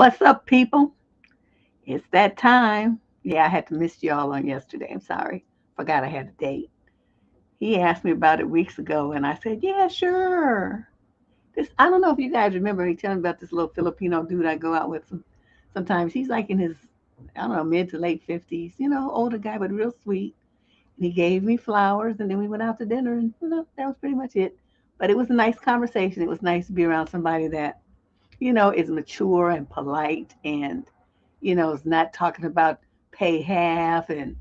What's up, people? It's that time. Yeah, I had to miss y'all on yesterday. I'm sorry. Forgot I had a date. He asked me about it weeks ago, and I said, yeah, sure. I don't know if you guys remember me telling about this little Filipino dude I go out with sometimes. He's like in his, I don't know, mid to late 50s, older guy, but real sweet. And he gave me flowers, and then we went out to dinner, and, that was pretty much it. But it was a nice conversation. It was nice to be around somebody that is mature and polite and, is not talking about pay half and,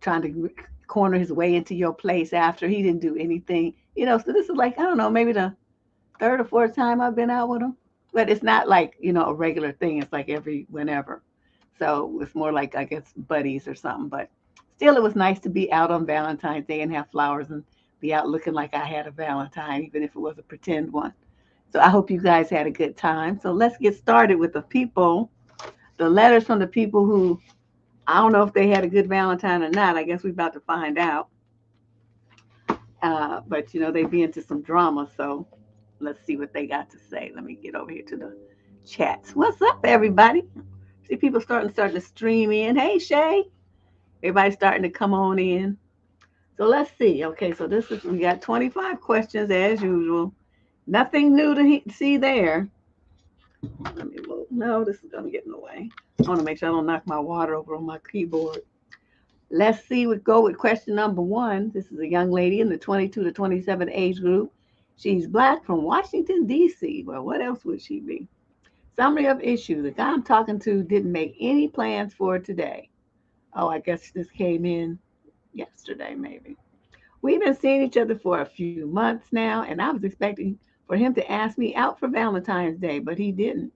trying to corner his way into your place after he didn't do anything. So this is like, I don't know, maybe the third or fourth time I've been out with him. But it's not like, a regular thing. It's like every whenever. So it's more like, I guess, buddies or something. But still, it was nice to be out on Valentine's Day and have flowers and be out looking like I had a Valentine, even if it was a pretend one. So I hope you guys had a good time. So let's get started with the letters from the people who, I don't know if they had a good Valentine or not. I guess we're about to find out. But they be into some drama. So let's see what they got to say. Let me get over here to the chats. What's up, everybody? See people starting to stream in. Hey, Shay. Everybody's starting to come on in. So let's see. Okay, so we got 25 questions as usual. Nothing new to see there. Let me move. No, this is going to get in the way. I want to make sure I don't knock my water over on my keyboard. Let's see. We go with question number one. This is a young lady in the 22 to 27 age group. She's black from Washington, D.C. Well, what else would she be? Summary of issue. The guy I'm talking to didn't make any plans for today. Oh, I guess this came in yesterday, maybe. We've been seeing each other for a few months now, and I was expecting for him to ask me out for Valentine's Day, but he didn't.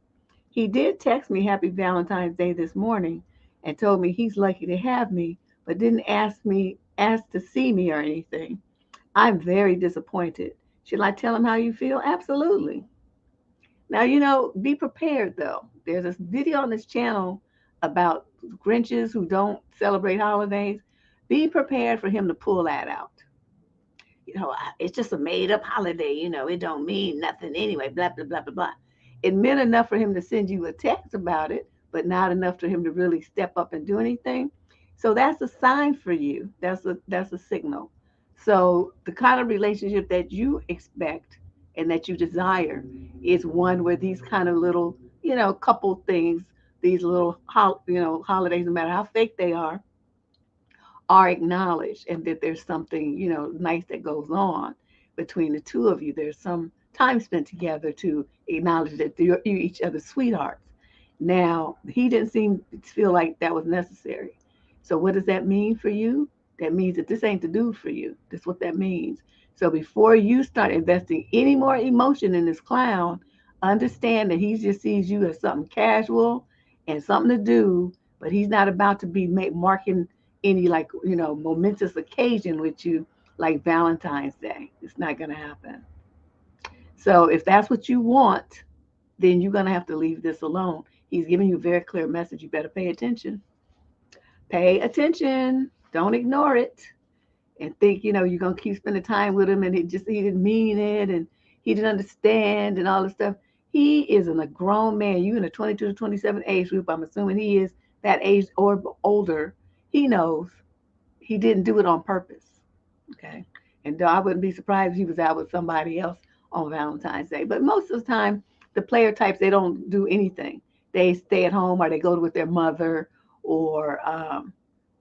He did text me Happy Valentine's Day this morning and told me he's lucky to have me, but didn't ask to see me or anything. I'm very disappointed. Should I tell him how you feel? Absolutely. Now, be prepared though. There's this video on this channel about Grinches who don't celebrate holidays. Be prepared for him to pull that out. It's just a made up holiday, it don't mean nothing anyway, blah, blah, blah, blah, blah. It meant enough for him to send you a text about it, but not enough for him to really step up and do anything. So that's a sign for you. That's a signal. So the kind of relationship that you expect and that you desire is one where these kind of little, couple things, these little, holidays, no matter how fake they are acknowledged and that there's something, nice that goes on between the two of you. There's some time spent together to acknowledge that you're each other's sweethearts. Now, he didn't seem to feel like that was necessary. So what does that mean for you? That means that this ain't the dude for you. That's what that means. So before you start investing any more emotion in this clown, understand that he just sees you as something casual and something to do, but he's not about to be marking any like momentous occasion with you like Valentine's Day. It's not going to happen. So if that's what you want, then you're going to have to leave this alone. He's giving you a very clear message. You better pay attention. Pay attention. Don't ignore it and think you're going to keep spending time with him and he didn't mean it and he didn't understand and all this stuff. He isn't a grown man. You in a 22 to 27 age group. I'm assuming he is that age or older. He knows he didn't do it on purpose. Okay. And I wouldn't be surprised if he was out with somebody else on Valentine's Day. But most of the time, the player types, they don't do anything. They stay at home or they go with their mother or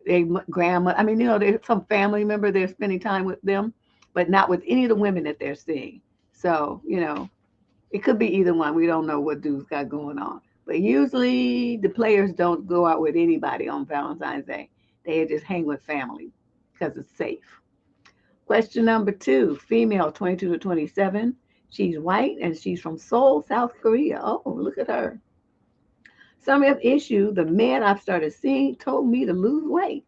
they grandma. I mean, there's some family member they're spending time with them, but not with any of the women that they're seeing. So, it could be either one. We don't know what dude's got going on. But usually the players don't go out with anybody on Valentine's Day. They just hang with family because it's safe. Question number two, female 22 to 27. She's white and she's from Seoul, South Korea. Oh, look at her. Summary of issue, the men I've started seeing told me to lose weight.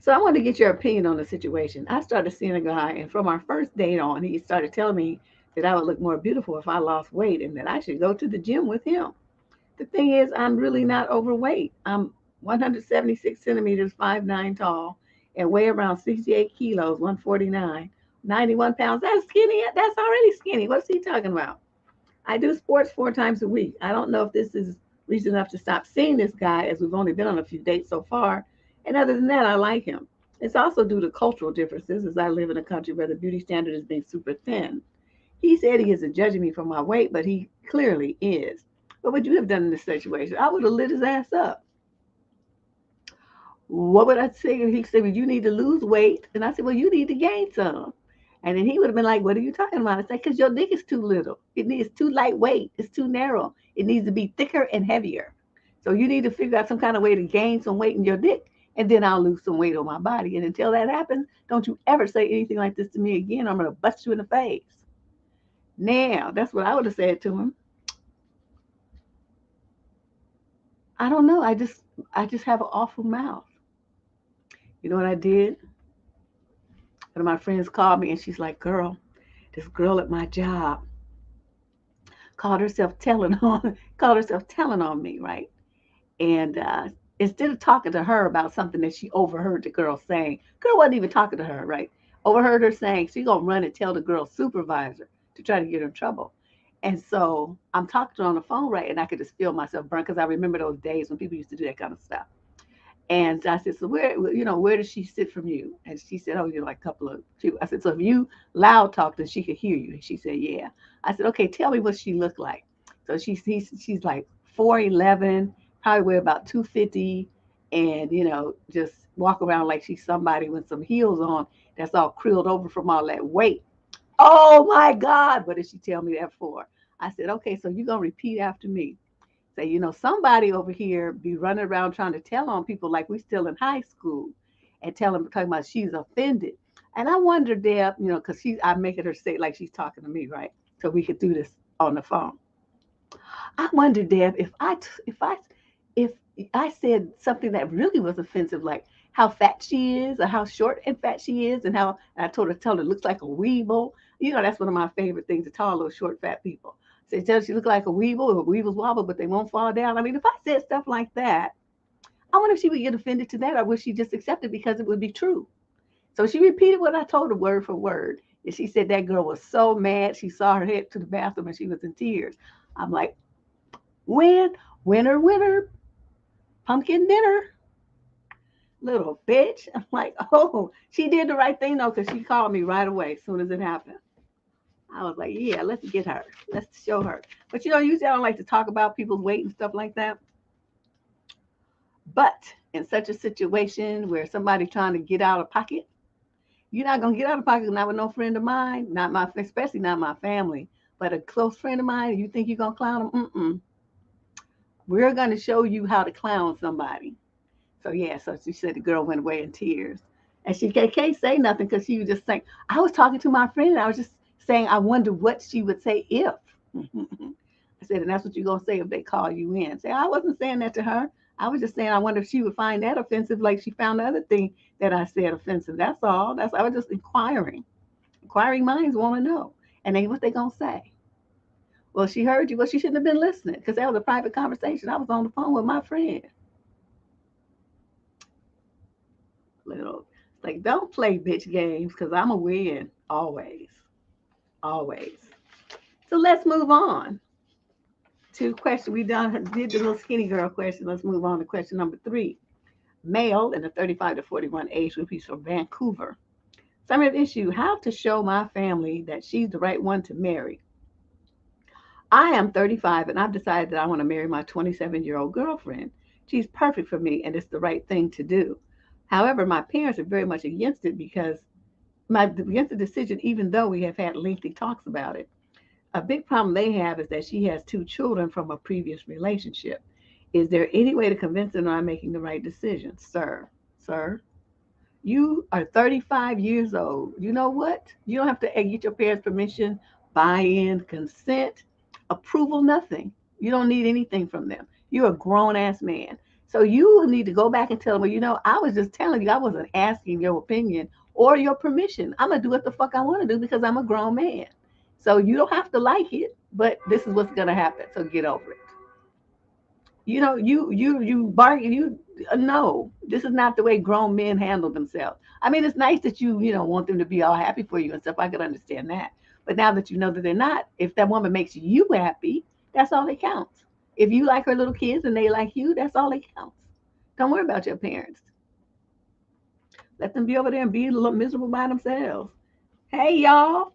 So I want to get your opinion on the situation. I started seeing a guy, and from our first date on, he started telling me that I would look more beautiful if I lost weight and that I should go to the gym with him. The thing is, I'm really not overweight. I'm 176 centimeters, 5'9" tall, and weigh around 68 kilos, 149, 91 pounds. That's skinny. That's already skinny. What's he talking about? I do sports 4 times a week. I don't know if this is reason enough to stop seeing this guy, as we've only been on a few dates so far. And other than that, I like him. It's also due to cultural differences, as I live in a country where the beauty standard is being super thin. He said he isn't judging me for my weight, but he clearly is. What would you have done in this situation? I would have lit his ass up. What would I say? He said, well, you need to lose weight. And I said, well, you need to gain some. And then he would have been like, what are you talking about? I said, because your dick is too little. It's too lightweight. It's too narrow. It needs to be thicker and heavier. So you need to figure out some kind of way to gain some weight in your dick. And then I'll lose some weight on my body. And until that happens, don't you ever say anything like this to me again. I'm going to bust you in the face. Now, that's what I would have said to him. I don't know. I just have an awful mouth. You know what I did? One of my friends called me and she's like, girl, this girl at my job called herself telling on me, right? And instead of talking to her about something that she overheard the girl saying, girl wasn't even talking to her, right? Overheard her saying she's gonna run and tell the girl's supervisor to try to get her in trouble. And so I'm talking to her on the phone, right? And I could just feel myself burn because I remember those days when people used to do that kind of stuff. And I said, so where does she sit from you? And she said, oh, like a couple of two. I said, so if you loud talk, then she could hear you. And she said, yeah. I said, okay, tell me what she looked like. So she's like 4'11", probably weigh about 250, and just walk around like she's somebody with some heels on that's all krilled over from all that weight. Oh my God, what did she tell me that for? I said, okay, so you're gonna repeat after me. Say, somebody over here be running around trying to tell on people like we still in high school and tell them talking about she's offended. And I wonder, Deb, because I'm making her say it like she's talking to me, right? So we could do this on the phone. I wonder, Deb, if I said something that really was offensive, like how fat she is, or how short and fat she is, and how and I tell her it looks like a weeble. That's one of my favorite things to tell those short fat people. Say, tell she look like a weeble, or weebles wobble, but they won't fall down. I mean, if I said stuff like that, I wonder if she would get offended to that, or would she just accept it because it would be true? So she repeated what I told her word for word. And she said that girl was so mad. She saw her head to the bathroom and she was in tears. I'm like, winner, winner, pumpkin dinner, little bitch. I'm like, oh, she did the right thing though, because she called me right away as soon as it happened. I was like, yeah, let's get her. Let's show her. But usually I don't like to talk about people's weight and stuff like that. But in such a situation where somebody trying to get out of pocket, you're not gonna get out of pocket, not with no friend of mine, especially not my family, but a close friend of mine. You think you're gonna clown them? Mm-mm. We're gonna show you how to clown somebody. So yeah, so she said the girl went away in tears, and she can't say nothing because she was just saying. I was talking to my friend, and I was just saying I wonder what she would say if. I said, and that's what you're gonna say if they call you in. Say, I wasn't saying that to her. I was just saying I wonder if she would find that offensive, like she found the other thing that I said offensive. That's all. I was just inquiring. Inquiring minds want to know, and what they gonna say. Well, she heard you. Well, she shouldn't have been listening because that was a private conversation. I was on the phone with my friend. Little, like, don't play bitch games because I'm a win always, always. So let's move on to question. We did the little skinny girl question. Let's move on to question number 3. Male in the 35 to 41 age group. He's from Vancouver. Summary of issue: how to show my family that she's the right one to marry. I am 35 and I've decided that I want to marry my 27-year-old girlfriend. She's perfect for me and it's the right thing to do. However, my parents are very much against it against the decision, even though we have had lengthy talks about it. A big problem they have is that she has 2 children from a previous relationship. Is there any way to convince them I'm making the right decision? Sir, you are 35 years old. You know what? You don't have to get your parents' permission, buy-in, consent, approval, nothing. You don't need anything from them. You're a grown-ass man. So you need to go back and tell them, well, I was just telling you, I wasn't asking your opinion or your permission. I'm going to do what the fuck I want to do because I'm a grown man. So you don't have to like it, but this is what's going to happen. So get over it. You bargain. No, this is not the way grown men handle themselves. I mean, it's nice that you want them to be all happy for you and stuff. I could understand that. But now that you know that they're not, if that woman makes you happy, that's all that counts. If you like her little kids and they like you, that's all that counts. Don't worry about your parents. Let them be over there and be a little miserable by themselves. Hey, y'all.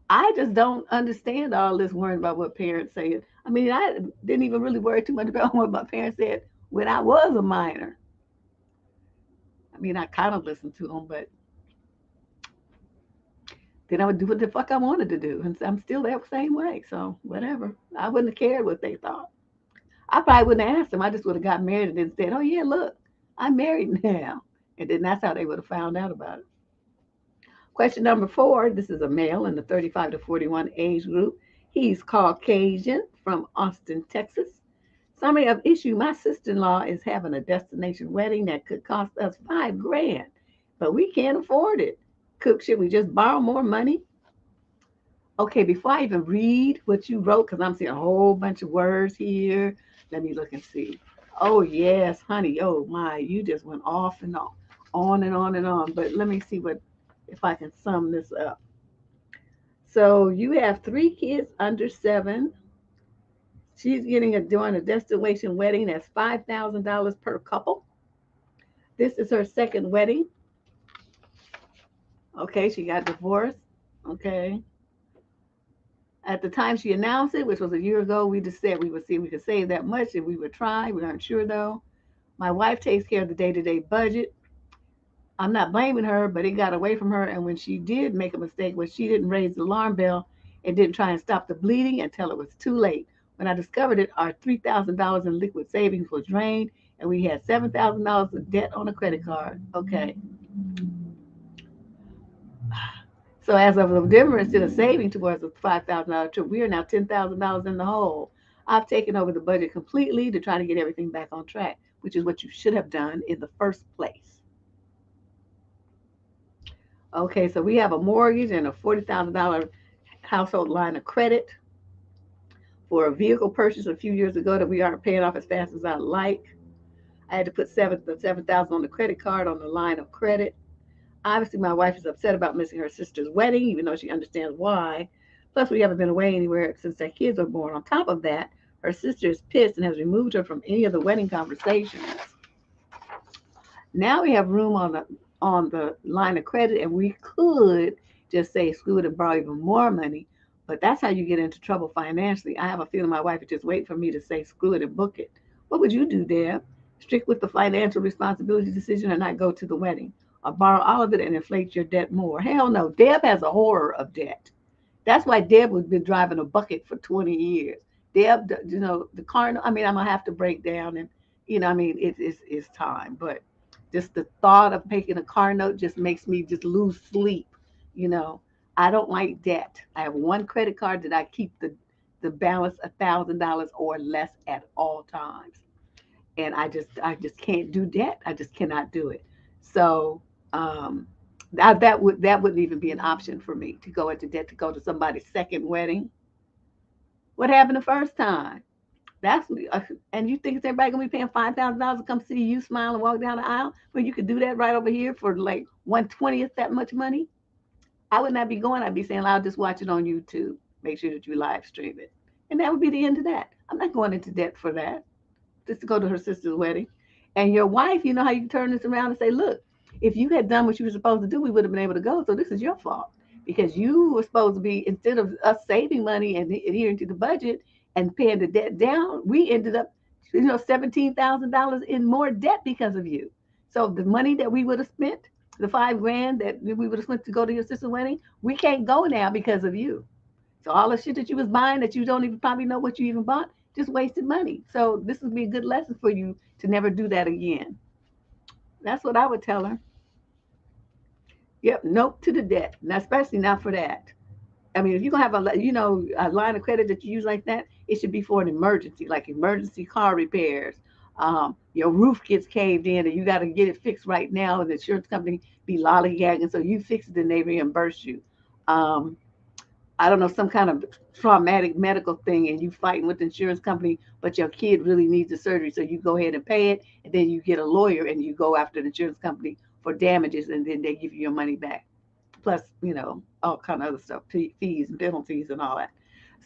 I just don't understand all this worrying about what parents say. I mean, I didn't even really worry too much about what my parents said when I was a minor. I mean, I kind of listened to them, but then I would do what the fuck I wanted to do. And I'm still that same way. So, whatever. I wouldn't have cared what they thought. I probably wouldn't have asked them. I just would have got married and then said, oh, yeah, look, I'm married now. And then that's how they would have found out about it. Question number 4. This is a male in the 35 to 41 age group. He's Caucasian from Austin, Texas. Summary of issue: my sister-in-law is having a destination wedding that could cost us $5,000, but we can't afford it. Should we just borrow more money? Okay, before I even read what you wrote, because I'm seeing a whole bunch of words here. Let me look and see. Oh, yes, honey. Oh, my. You just went off and on and on and on. But let me see if I can sum this up. So you have 3 kids under 7. She's doing a destination wedding that's $5,000 per couple. This is her second wedding. Okay, she got divorced. Okay. At the time she announced it, which was a year ago, we just said we would see if we could save that much and we would try. We aren't sure though. My wife takes care of the day-to-day budget. I'm not blaming her, but it got away from her. And when she did make a mistake, she didn't raise the alarm bell and didn't try and stop the bleeding until it was too late. When I discovered it, our $3,000 in liquid savings was drained, and we had $7,000 of debt on a credit card. Okay. So as of November, instead of saving towards a $5,000 trip, we are now $10,000 in the hole. I've taken over the budget completely to try to get everything back on track, which is what you should have done in the first place. Okay, so we have a mortgage and a $40,000 household line of credit for a vehicle purchase a few years ago that we aren't paying off as fast as I'd like. I had to put $7,000 on the credit card on the line of credit. Obviously, my wife is upset about missing her sister's wedding, even though she understands why. Plus, we haven't been away anywhere since their kids were born. On top of that, her sister is pissed and has removed her from any of the wedding conversations. Now we have room on the line of credit, and we could just say screw it and borrow even more money. But that's how you get into trouble financially. I have a feeling my wife would just wait for me to say screw it and book it. What would you do, Deb? Strict with the financial responsibility decision or not go to the wedding? Or borrow all of it and inflate your debt more? Hell no. Deb has a horror of debt. That's why Deb has been driving a bucket for 20 years. Deb, the car, I'm going to have to break down and, it's time. But just the thought of taking a car note just makes me just lose sleep. I don't like debt. I have one credit card that I keep the balance $1,000 or less at all times. And I just can't do debt. I just cannot do it. So that wouldn't even be an option for me to go into debt to go to somebody's second wedding. What happened the first time? And you think everybody gonna be paying $5,000 to come see you smile and walk down the aisle when you could do that right over here for like 1/20th that much money? I would not be going. I'd be saying, I'll just watch it on YouTube. Make sure that you live stream it, and that would be the end of that. I'm not going into debt for that. Just to go to her sister's wedding. And your wife, you know how you turn this around and say, look, if you had done what you were supposed to do, we would have been able to go. So this is your fault because you were supposed to be, instead of us saving money and adhering to the budget and paying the debt down, we ended up, $17,000 in more debt because of you. So the money that we would have spent, the $5,000 that we would have spent to go to your sister's wedding, we can't go now because of you. So all the shit that you was buying that you don't even probably know what you even bought, just wasted money. So this would be a good lesson for you to never do that again. That's what I would tell her. Yep, nope to the debt, and especially not for that. I mean, if you're gonna have a line of credit that you use like that, it should be for an emergency, like emergency car repairs. Your roof gets caved in, and you got to get it fixed right now, and the insurance company be lollygagging, so you fix it and they reimburse you. I don't know, some kind of traumatic medical thing and you fighting with the insurance company, but your kid really needs the surgery. So you go ahead and pay it. And then you get a lawyer and you go after the insurance company for damages and then they give you your money back. plus, all kind of other stuff, fees and penalties and all that.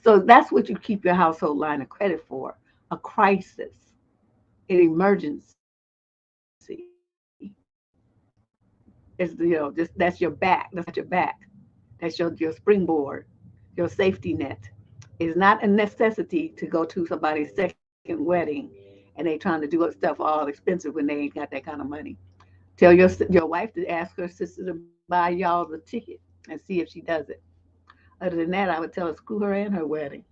So that's what you keep your household line of credit for: a crisis, an emergency. It's, just that's your back. That's not your back. That's your springboard, your safety net. It's not a necessity to go to somebody's second wedding and they trying to do stuff all expensive when they ain't got that kind of money. Tell your wife to ask her sister to buy y'all the ticket and see if she does it. Other than that, I would tell her screw her and her wedding.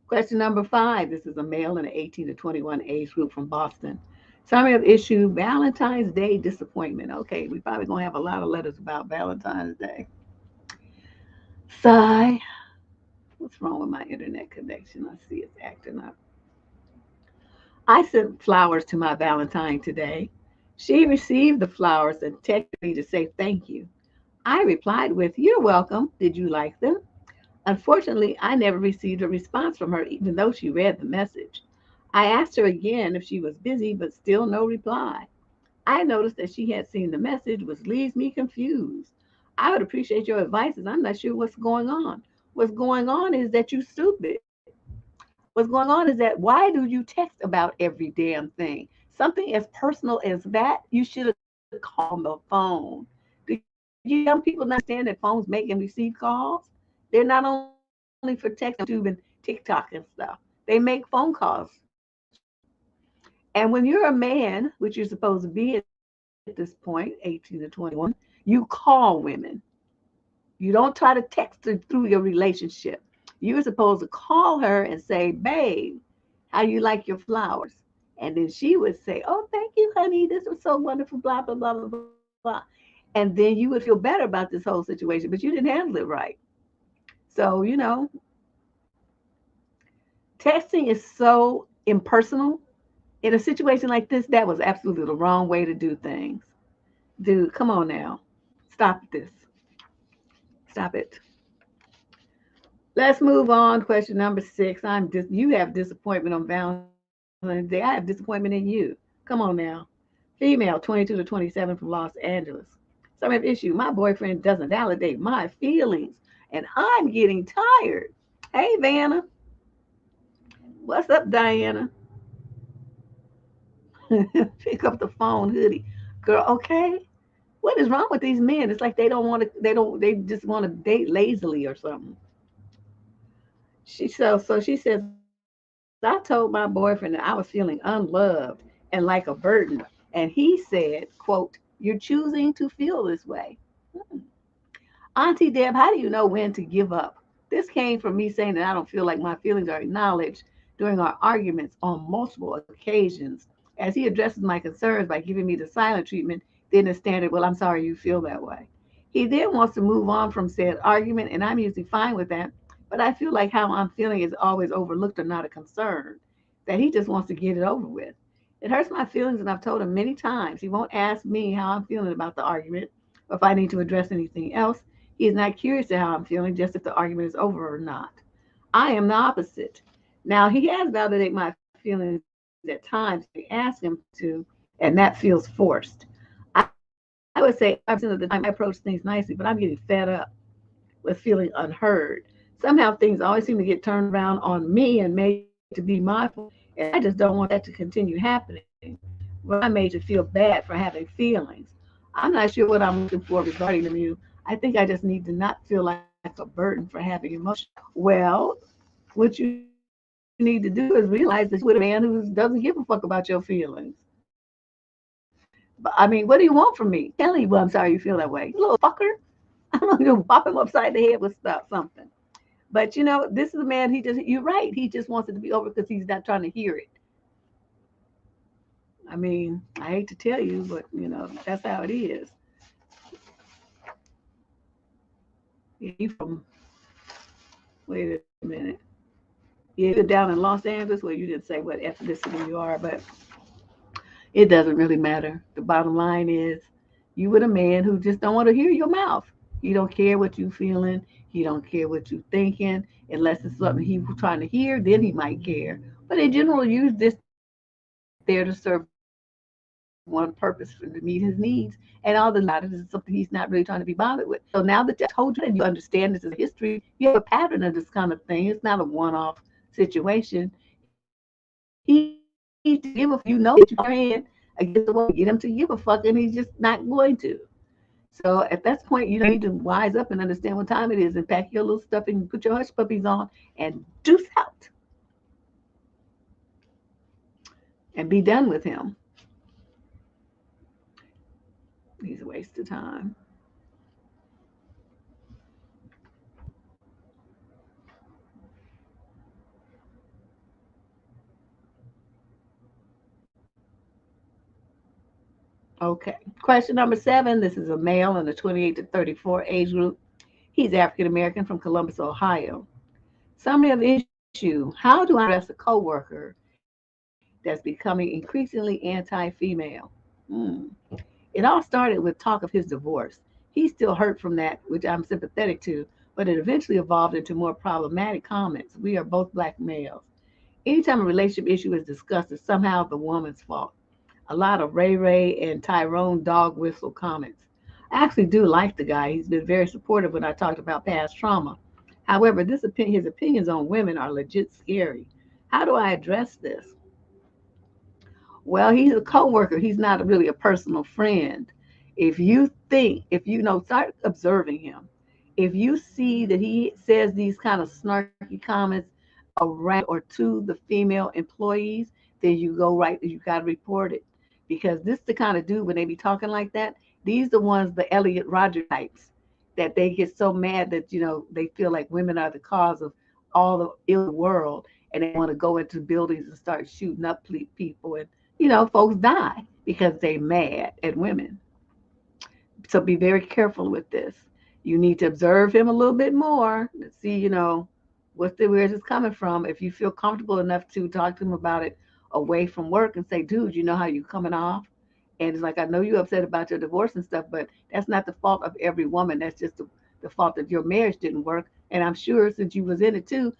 Question number 5. This is a male in the 18 to 21 age group from Boston. Summary of issue: Valentine's Day disappointment. Okay, we probably gonna have a lot of letters about Valentine's Day. Sigh. What's wrong with my internet connection? I see it's acting up. I sent flowers to my Valentine today. She received the flowers and texted me to say thank you. I replied with, "You're welcome. Did you like them?" Unfortunately, I never received a response from her, even though she read the message. I asked her again if she was busy, but still no reply. I noticed that she had seen the message, which leaves me confused. I would appreciate your advice, as I'm not sure what's going on. What's going on is that you stupid. What's going on is that why do you text about every damn thing? Something as personal as that, you should have called on the phone. Do you young people not understand that phones make and receive calls? They're not only for text and YouTube and TikTok and stuff. They make phone calls. And when you're a man, which you're supposed to be at this point, 18 to 21, you call women. You don't try to text her through your relationship. You're supposed to call her and say, "Babe, how you like your flowers?" And then she would say, "Oh, thank you, honey. This was so wonderful, blah, blah, blah, blah, blah." And then you would feel better about this whole situation, but you didn't handle it right. So, texting is so impersonal. In a situation like this, that was absolutely the wrong way to do things. Dude, come on now. Stop this. Stop it. Let's move on. Question number 6. You have disappointment on Valentine's Day. I have disappointment in you. Come on now. Female, 22 to 27 from Los Angeles. So I have issue. My boyfriend doesn't validate my feelings, and I'm getting tired. Hey, Vanna. What's up, Diana? Pick up the phone, hoodie. Girl, okay. What is wrong with these men? It's like they just want to date lazily or something. So she says, I told my boyfriend that I was feeling unloved and like a burden. And he said, quote, "You're choosing to feel this way." Hmm. Auntie Deb, how do you know when to give up? This came from me saying that I don't feel like my feelings are acknowledged during our arguments on multiple occasions. As he addresses my concerns by giving me the silent treatment, then the standard, "Well, I'm sorry you feel that way." He then wants to move on from said argument, and I'm usually fine with that, but I feel like how I'm feeling is always overlooked or not a concern, that he just wants to get it over with. It hurts my feelings, and I've told him many times he won't ask me how I'm feeling about the argument or if I need to address anything else. He is not curious to how I'm feeling, just if the argument is over or not. I am the opposite. Now, he has validated my feelings at times. I ask him to, and that feels forced. I would say 85% of the time I approach things nicely, but I'm getting fed up with feeling unheard. Somehow things always seem to get turned around on me and made to be my fault. And I just don't want that to continue happening, where I'm made to feel bad for having feelings. I'm not sure what I'm looking for regarding the you. I think I just need to not feel like a burden for having emotions. Well, what you need to do is realize that you're with a man who doesn't give a fuck about your feelings. But I mean, what do you want from me? Tell me, well, I'm sorry you feel that way. You little fucker. I'm gonna go bop him upside the head with stuff, something. But this is a man. You're right. He just wants it to be over because he's not trying to hear it. I mean, I hate to tell you, but that's how it is. Yeah, you from? Wait a minute. Yeah, you live down in Los Angeles. Well, you didn't say what ethnicity you are, but it doesn't really matter. The bottom line is, you with a man who just don't want to hear your mouth. He don't care what you feeling. He don't care what you thinking. Unless it's something he was trying to hear, then he might care. But in general, you're just there to serve him. That's all. one purpose for to meet his needs, and all the lot of this is something he's not really trying to be bothered with. So now that I told you and you understand this is a history, you have a pattern of this kind of thing. It's not a one-off situation. He give a fuck. You know that you your hand against the wall, get him to give a fuck, and he's just not going to. So at that point, you need to wise up and understand what time it is, and pack your little stuff and put your hush puppies on and deuce out and be done with him. He's a waste of time. Okay. Question number 7. This is a male in the 28 to 34 age group. He's African American from Columbus, Ohio. Summary of the issue: how do I address a coworker that's becoming increasingly anti-female? Hmm. It all started with talk of his divorce. He's still hurt from that, which I'm sympathetic to, but it eventually evolved into more problematic comments. We are both black males. Anytime a relationship issue is discussed, it's somehow the woman's fault. A lot of Ray Ray and Tyrone dog whistle comments. I actually do like the guy. He's been very supportive when I talked about past trauma. However, his opinions on women are legit scary. How do I address this? Well, he's a coworker. He's not really a personal friend. If you know, start observing him. If you see that he says these kind of snarky comments around or to the female employees, then you go right, you got to report it. Because this the kind of dude, when they be talking like that, these the ones, the Elliot Roger types, that they get so mad that, they feel like women are the cause of all the ill in the world, and they want to go into buildings and start shooting up people, and folks die because they mad at women. So be very careful with this. You need to observe him a little bit more and see, where this coming from. If you feel comfortable enough to talk to him about it away from work and say, dude, you know how you coming off? And it's like, I know you're upset about your divorce and stuff, but that's not the fault of every woman. That's just the fault that your marriage didn't work. And I'm sure since you was in it too,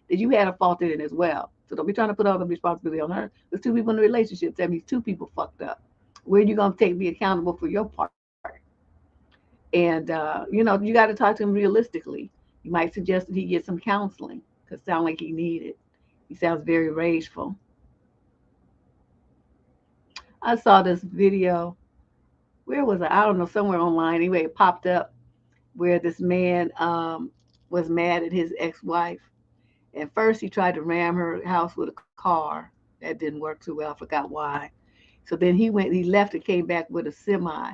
that you had a fault in it as well. So don't be trying to put all the responsibility on her. There's two people in the relationship. That means two people fucked up. Where are you going to be accountable for your part? And, you got to talk to him realistically. You might suggest that he get some counseling because it sounds like he need it. He sounds very rageful. I saw this video. Where was it? I don't know, somewhere online. Anyway, it popped up where this man was mad at his ex-wife. And first he tried to ram her house with a car. That didn't work too well. I forgot why. So then he left and came back with a semi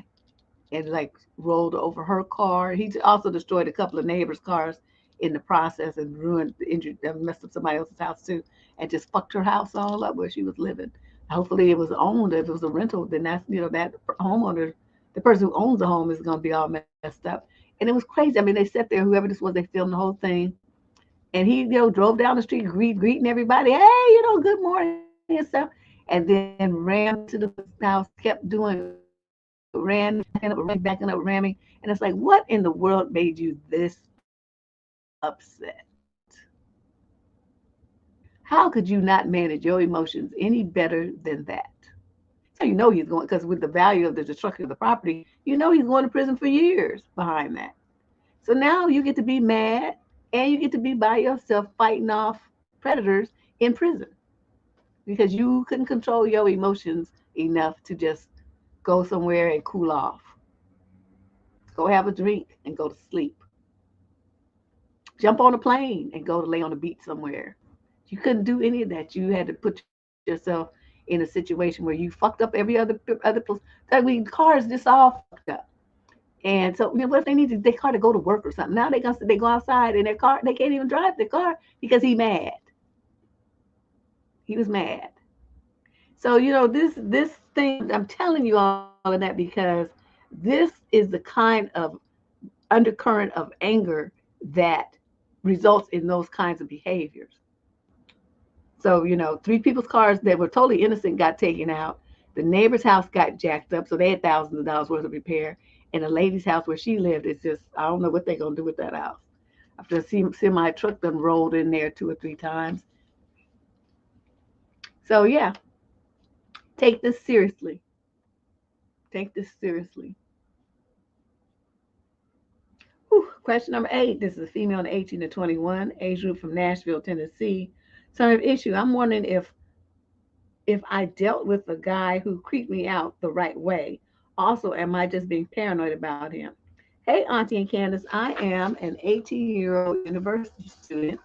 and like rolled over her car. He also destroyed a couple of neighbors' cars in the process and ruined, injured, messed up somebody else's house too, and just fucked her house all up where she was living. Hopefully, it was owned. If it was a rental, then that's that homeowner, the person who owns the home is going to be all messed up. And it was crazy. I mean, they sat there, whoever this was, they filmed the whole thing, and he drove down the street greeting everybody, hey, good morning and stuff, and then ran to the house, kept doing backing up, ramming, and it's like, what in the world made you this upset? How could you not manage your emotions any better than that? So he's going, because with the value of the destruction of the property, he's going to prison for years behind that. So now you get to be mad and you get to be by yourself fighting off predators in prison because you couldn't control your emotions enough to just go somewhere and cool off. Go have a drink and go to sleep. Jump on a plane and go to lay on a beach somewhere. You couldn't do any of that. You had to put yourself in a situation where you fucked up every other place. I mean, cars just all fucked up. And so, what if they need their car to go to work or something? Now they go outside in their car. They can't even drive their car because he mad. He was mad. So this thing. I'm telling you all of that because this is the kind of undercurrent of anger that results in those kinds of behaviors. So, three people's cars that were totally innocent got taken out. The neighbor's house got jacked up, so they had thousands of dollars worth of repair. And the lady's house where she lived, it's just, I don't know what they're going to do with that house. After a semi truck done rolled in there 2 or 3 times. So, yeah, take this seriously. Take this seriously. Whew. Question number 8. This is a female 18 to 21, age group from Nashville, Tennessee. Son of issue. I'm wondering if I dealt with a guy who creeped me out the right way. Also, am I just being paranoid about him? Hey, Auntie and Candace, I am an 18-year-old university student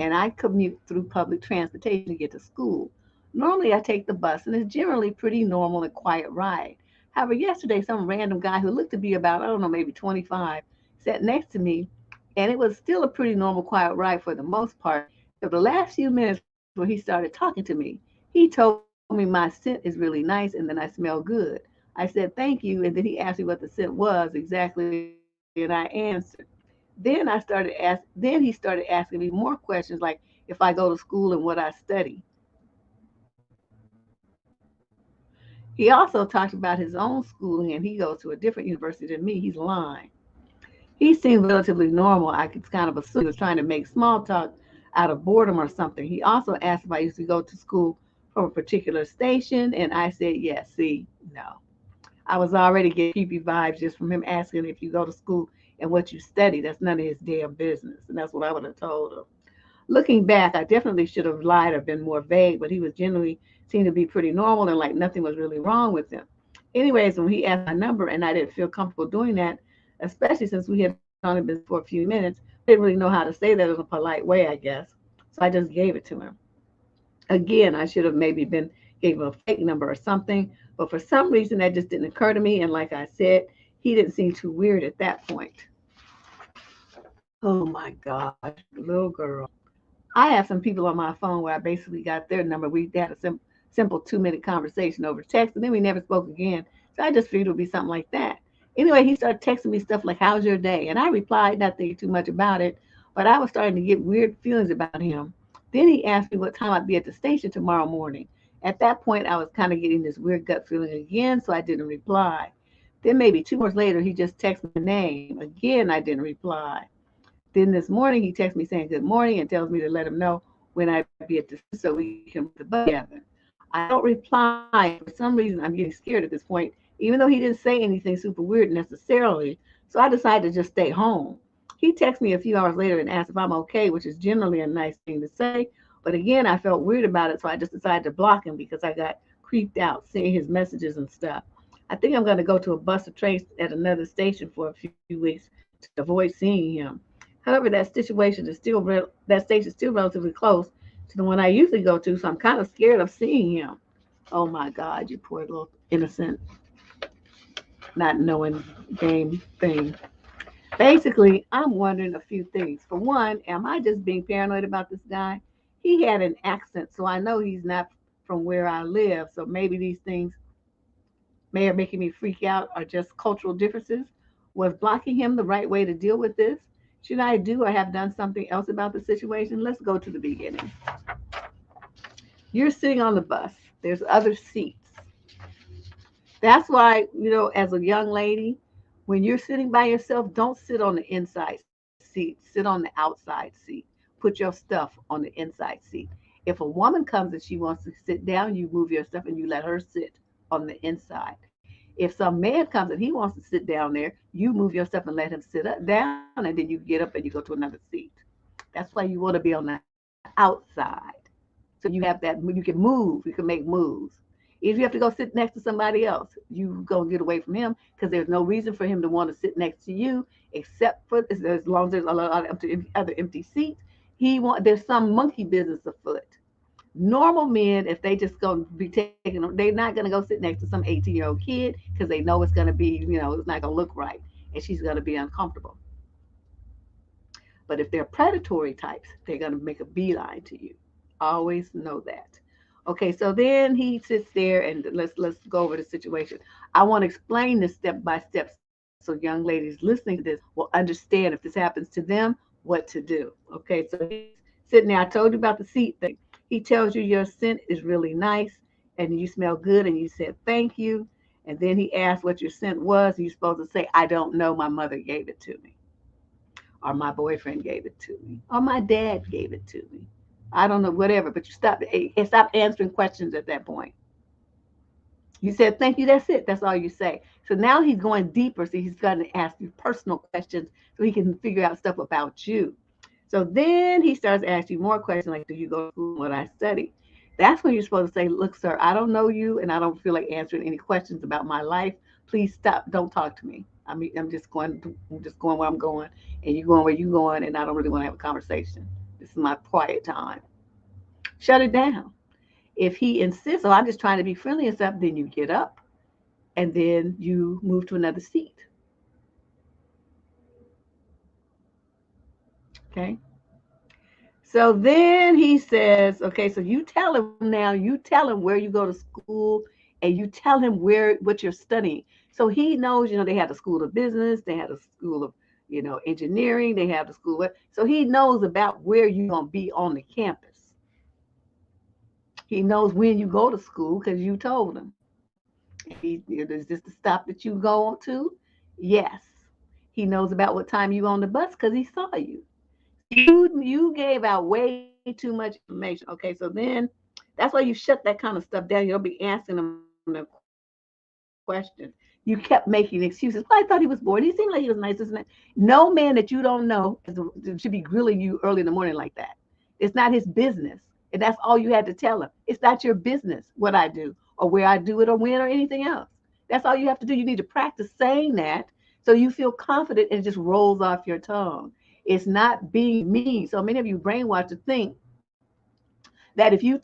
and I commute through public transportation to get to school. Normally, I take the bus and it's generally pretty normal and quiet ride. However, yesterday, some random guy who looked to be about, I don't know, maybe 25, sat next to me, and it was still a pretty normal, quiet ride for the most part. For the last few minutes when he started talking to me, he told me my scent is really nice and then I smell good. I said thank you, and then he asked me what the scent was exactly, and I answered. Then he started asking me more questions like if I go to school and what I study. He also talked about his own schooling and he goes to a different university than me. He's lying. He seemed relatively normal. I could kind of assume he was trying to make small talk out of boredom or something. He also asked if I used to go to school from a particular station, and I said yes. See, no. I was already getting creepy vibes just from him asking if you go to school and what you study. That's none of his damn business. And that's what I would have told him. Looking back, I definitely should have lied or been more vague, but he was generally seemed to be pretty normal and like nothing was really wrong with him. Anyways, when he asked my number and I didn't feel comfortable doing that, especially since we had only been for a few minutes, I didn't really know how to say that in a polite way, I guess. So I just gave it to him. Again, I should have maybe been gave him a fake number or something, but for some reason that just didn't occur to me. And like I said, he didn't seem too weird at that point. Oh my gosh, little girl. I have some people on my phone where I basically got their number. We had a simple 2-minute conversation over text, and then we never spoke again. So I just figured it would be something like that. Anyway, he started texting me stuff like, "How's your day?" And I replied, not thinking too much about it, but I was starting to get weird feelings about him. Then he asked me what time I'd be at the station tomorrow morning. At that point, I was kind of getting this weird gut feeling again, so I didn't reply. Then maybe 2 hours later, he just texted my name. Again, I didn't reply. Then this morning he texts me saying good morning and tells me to let him know when I'd be at the station so we can ride the bus together. I don't reply. For some reason, I'm getting scared at this point, even though he didn't say anything super weird necessarily. So I decided to just stay home. He texts me a few hours later and asks if I'm okay, which is generally a nice thing to say. But again, I felt weird about it, so I just decided to block him because I got creeped out seeing his messages and stuff. I think I'm going to go to a bus or train at another station for a few weeks to avoid seeing him. However, that station is still relatively close to the one I usually go to, so I'm kind of scared of seeing him. Oh my God, you poor little innocent, not knowing game thing. Basically, I'm wondering a few things. For one, am I just being paranoid about this guy? He had an accent, so I know he's not from where I live. So maybe these things may are making me freak out are just cultural differences. Was blocking him the right way to deal with this? Should I do or have done something else about the situation? Let's go to the beginning. You're sitting on the bus. There's other seats. That's why, as a young lady, when you're sitting by yourself, don't sit on the inside seat. Sit on the outside seat. Put your stuff on the inside seat. If a woman comes and she wants to sit down, you move your stuff and you let her sit on the inside. If some man comes and he wants to sit down there, you move your stuff and let him sit up, down, and then you get up and you go to another seat. That's why you want to be on the outside. So you have that, you can move, you can make moves. If you have to go sit next to somebody else, you go get away from him because there's no reason for him to want to sit next to you, except for as long as there's a lot of other empty seats. There's some monkey business afoot. Normal men, if they just go be taking them, they're not going to go sit next to some 18-year-old kid because they know it's going to be, it's not going to look right, and she's going to be uncomfortable. But if they're predatory types, they're going to make a beeline to you. Always know that. Okay, so then he sits there and let's go over the situation. I want to explain this step by step so young ladies listening to this will understand if this happens to them, what to do. Okay, so he's sitting there. I told you about the seat thing. He tells you your scent is really nice and you smell good and you said thank you. And then he asked what your scent was. And you're supposed to say, I don't know. My mother gave it to me, or my boyfriend gave it to me, or my dad gave it to me. I don't know, whatever. But you stop answering questions at that point. You said thank you, that's it. That's all you say. So now he's going deeper. So he's going to ask you personal questions so he can figure out stuff about you. So then he starts asking you more questions like, do you go to school and what I study? That's when you're supposed to say, look, sir, I don't know you and I don't feel like answering any questions about my life. Please stop. Don't talk to me. I mean, I'm just going where I'm going and you're going where you're going and I don't really want to have a conversation. This is my quiet time. Shut it down. If he insists, oh, I'm just trying to be friendly and stuff, then you get up and then you move to another seat. Okay. So then he says, okay, so you tell him now, you tell him where you go to school and you tell him where what you're studying. So he knows, they have the school of business, they have the school of, engineering, they have the school of, so he knows about where you're gonna be on the campus. He knows when you go to school because you told him. Is this the stop that you go to? Yes. He knows about what time you on the bus because he saw you. You gave out way too much information. Okay, so then that's why you shut that kind of stuff down. You don't be asking them the questions. You kept making excuses. Well, I thought he was bored. He seemed like he was nice, isn't it? No man that you don't know should be grilling you early in the morning like that. It's not his business. And that's all you had to tell him. It's not your business what I do or where I do it or when or anything else. That's all you have to do. You need to practice saying that so you feel confident and it just rolls off your tongue. It's not being mean. So many of you brainwashed to think that if you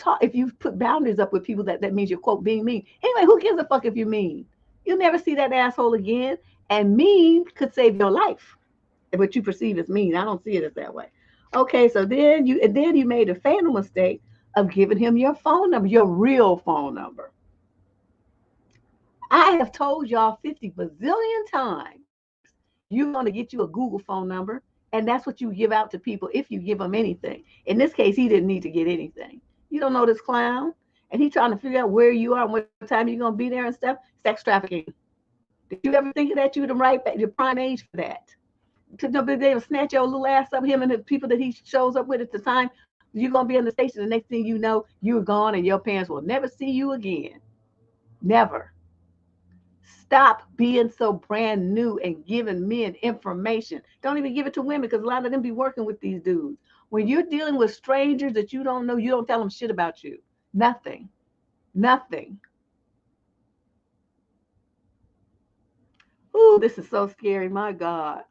put boundaries up with people, that means you're quote being mean. Anyway, who gives a fuck if you're mean? You'll never see that asshole again. And mean could save your life. What you perceive as mean, I don't see it as that way. Okay, so then you made a fatal mistake of giving him your phone number, your real phone number. I have told y'all 50 bazillion times you're going to get you a Google phone number, and that's what you give out to people if you give them anything. In this case, he didn't need to get anything. You don't know this clown, and he's trying to figure out where you are and what time you're going to be there and stuff. Sex trafficking. Did you ever think that you're the prime age for that? They will snatch your little ass up, him and the people that he shows up with at the time. You're going to be on the station. The next thing you know, you're gone, and your parents will never see you again. Never. Stop being so brand new and giving men information. Don't even give it to women because a lot of them be working with these dudes. When you're dealing with strangers that you don't know, you don't tell them shit about you. Nothing. Nothing. Ooh, this is so scary. My God.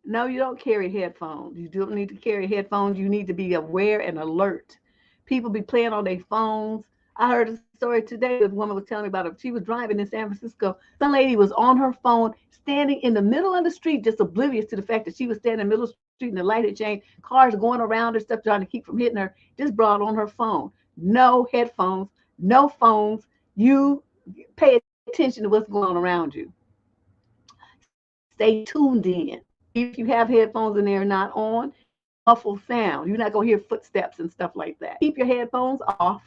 No, you don't carry headphones. You don't need to carry headphones. You need to be aware and alert. People be playing on their phones. I heard a story today. This woman was telling me about it. She was driving in San Francisco. Some lady was on her phone, standing in the middle of the street, just oblivious to the fact that she was standing in the middle of the street and the light had changed. Cars going around her, stuff trying to keep from hitting her. Just brought on her phone. No headphones, no phones. You pay attention to what's going on around you. Stay tuned in. Even if you have headphones and they're not on, muffled sound. You're not going to hear footsteps and stuff like that. Keep your headphones off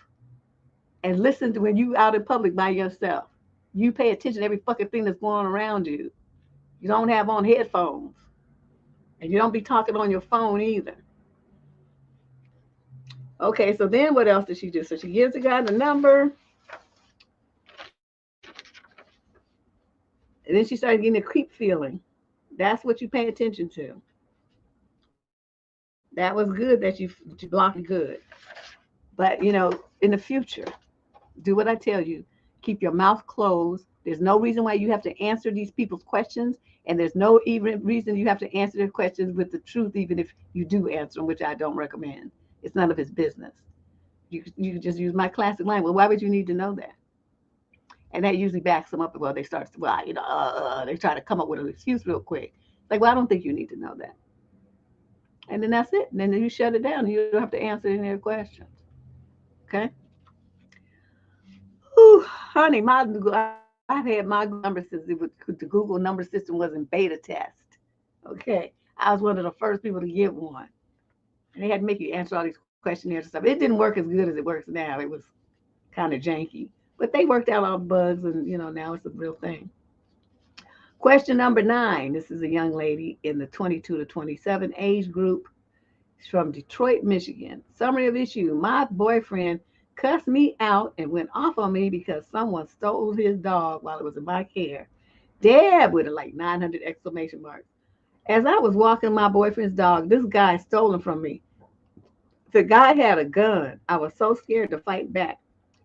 and listen to when you out in public by yourself. You pay attention to every fucking thing that's going on around you. You don't have on headphones. And you don't be talking on your phone either. Okay, so then what else did she do? So she gives the guy the number. And then she started getting a creep feeling. That's what you pay attention to. That was good that you blocked it good. But, in the future, do what I tell you. Keep your mouth closed. There's no reason why you have to answer these people's questions. And there's no even reason you have to answer their questions with the truth, even if you do answer them, which I don't recommend. It's none of his business. You just use my classic line. Well, why would you need to know that? And that usually backs them up. Well, they start, they try to come up with an excuse real quick. Like, well, I don't think you need to know that. And then that's it. And then you shut it down. And you don't have to answer any of their questions. Okay? Ooh, honey, I've had my number since the Google number system was in beta test. Okay, I was one of the first people to get one, and they had to make you answer all these questionnaires and stuff. It didn't work as good as it works now. It was kind of janky, but they worked out all the bugs, and now it's a real thing. Question number 9. This is a young lady in the 22 to 27 age group. She's from Detroit, Michigan. Summary of issue: my boyfriend cussed me out and went off on me because someone stole his dog while it was in my care. Deb with like 900 exclamation marks. As I was walking my boyfriend's dog, this guy stole him from me. The guy had a gun. I was so scared to fight back.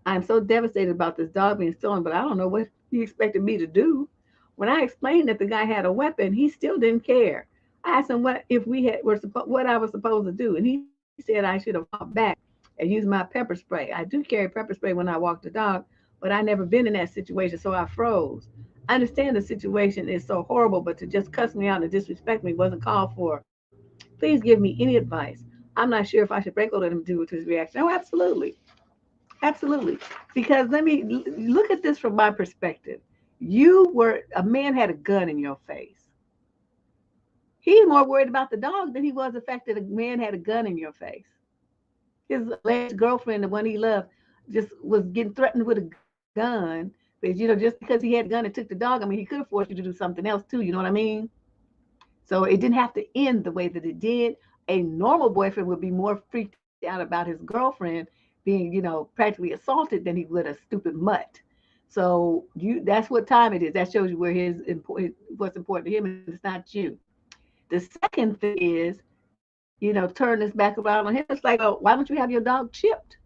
I am so devastated about this dog being stolen, but I don't know what he expected me to do. When I explained that the guy had a weapon, he still didn't care. I asked him what I was supposed to do, and he said I should have fought back and used my pepper spray. I do carry pepper spray when I walk the dog, but I never been in that situation, so I froze. I understand the situation is so horrible, but to just cuss me out and disrespect me wasn't called for. Please give me any advice. I'm not sure if I should break over him due to his reaction. Oh, absolutely. Absolutely. Because let me look at this from my perspective. A man had a gun in your face. He's more worried about the dog than he was the fact that a man had a gun in your face. His alleged girlfriend, the one he loved, just was getting threatened with a gun. But, just because he had a gun and took the dog, I mean, he could have forced you to do something else too. You know what I mean? So it didn't have to end the way that it did. A normal boyfriend would be more freaked out about his girlfriend being, practically assaulted than he would a stupid mutt. So that's what time it is. That shows you what's important to him, and it's not you. The second thing is, turn this back around on him. It's like, oh, why don't you have your dog chipped?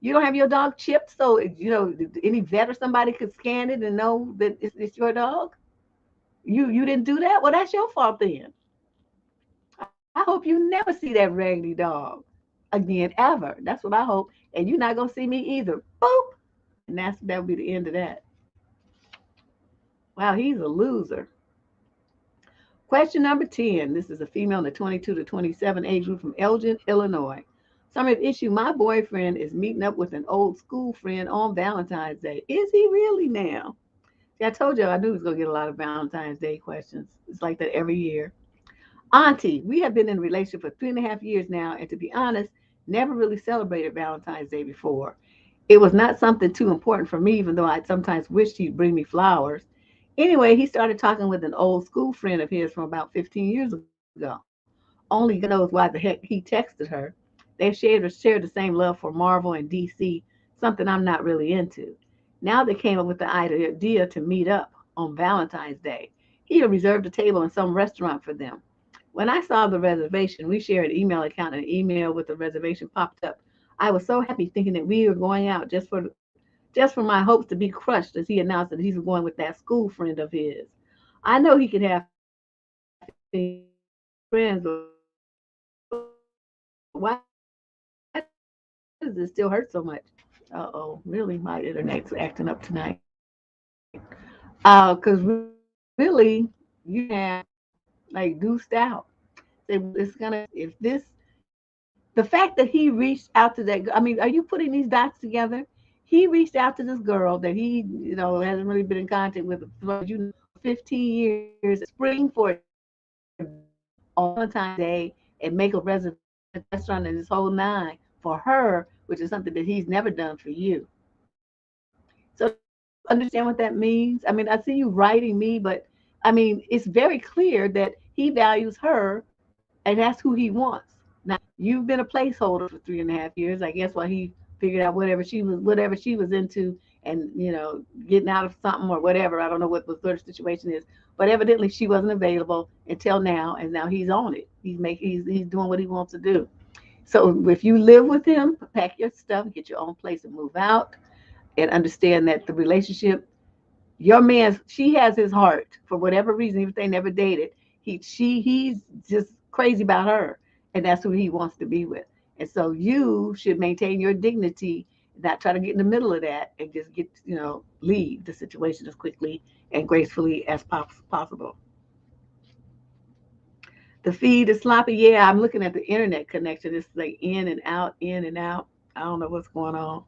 You don't have your dog chipped, so any vet or somebody could scan it and know that it's your dog. You didn't do that. Well, that's your fault then. I hope you never see that raggedy dog again ever. That's what I hope. And you're not gonna see me either. Boop. And that'll be the end of that. Wow, he's a loser. Question number 10. This is a female in the 22 to 27 age group from Elgin, Illinois. Summary of issue: my boyfriend is meeting up with an old school friend on Valentine's Day. Is he really now? See, I told you I knew he was gonna get a lot of Valentine's Day questions. It's like that every year. Auntie, we have been in a relationship for 3.5 years now, and to be honest, never really celebrated Valentine's Day before. It was not something too important for me, even though I sometimes wished he'd bring me flowers. Anyway, he started talking with an old school friend of his from about 15 years ago. Only God knows why the heck he texted her. They shared the same love for Marvel and DC, something I'm not really into. Now they came up with the idea to meet up on Valentine's Day. He had reserved a table in some restaurant for them. When I saw the reservation, we shared an email account, and an email with the reservation popped up. I was so happy thinking that we were going out just for my hopes to be crushed as he announced that he's going with that school friend of his. I know he can have friends, but why does it still hurt so much? Uh-oh, really, my internet's acting up tonight. Because really, you have like goosed out. It's gonna if this the fact that he reached out to that. I mean, are you putting these dots together? He reached out to this girl that he hasn't really been in contact with for 15 years. Spring for on Valentine's Day and make a reservation at the restaurant and this whole nine for her, which is something that he's never done for you. So do you understand what that means? I mean, I see you writing me, but I mean, it's very clear that he values her and that's who he wants. Now, you've been a placeholder for 3.5 years, I guess, while he figured out whatever she was into, and getting out of something or whatever. I don't know what the third situation is, but evidently she wasn't available until now, and now he's on it. He's doing what he wants to do. So if you live with him, pack your stuff, get your own place, and move out, and understand that the relationship, she has his heart for whatever reason, even if they never dated. He's just crazy about her, and that's who he wants to be with. And so you should maintain your dignity, not try to get in the middle of that, and just leave the situation as quickly and gracefully as possible. The feed is sloppy. Yeah, I'm looking at the internet connection. It's like in and out, in and out. I don't know what's going on.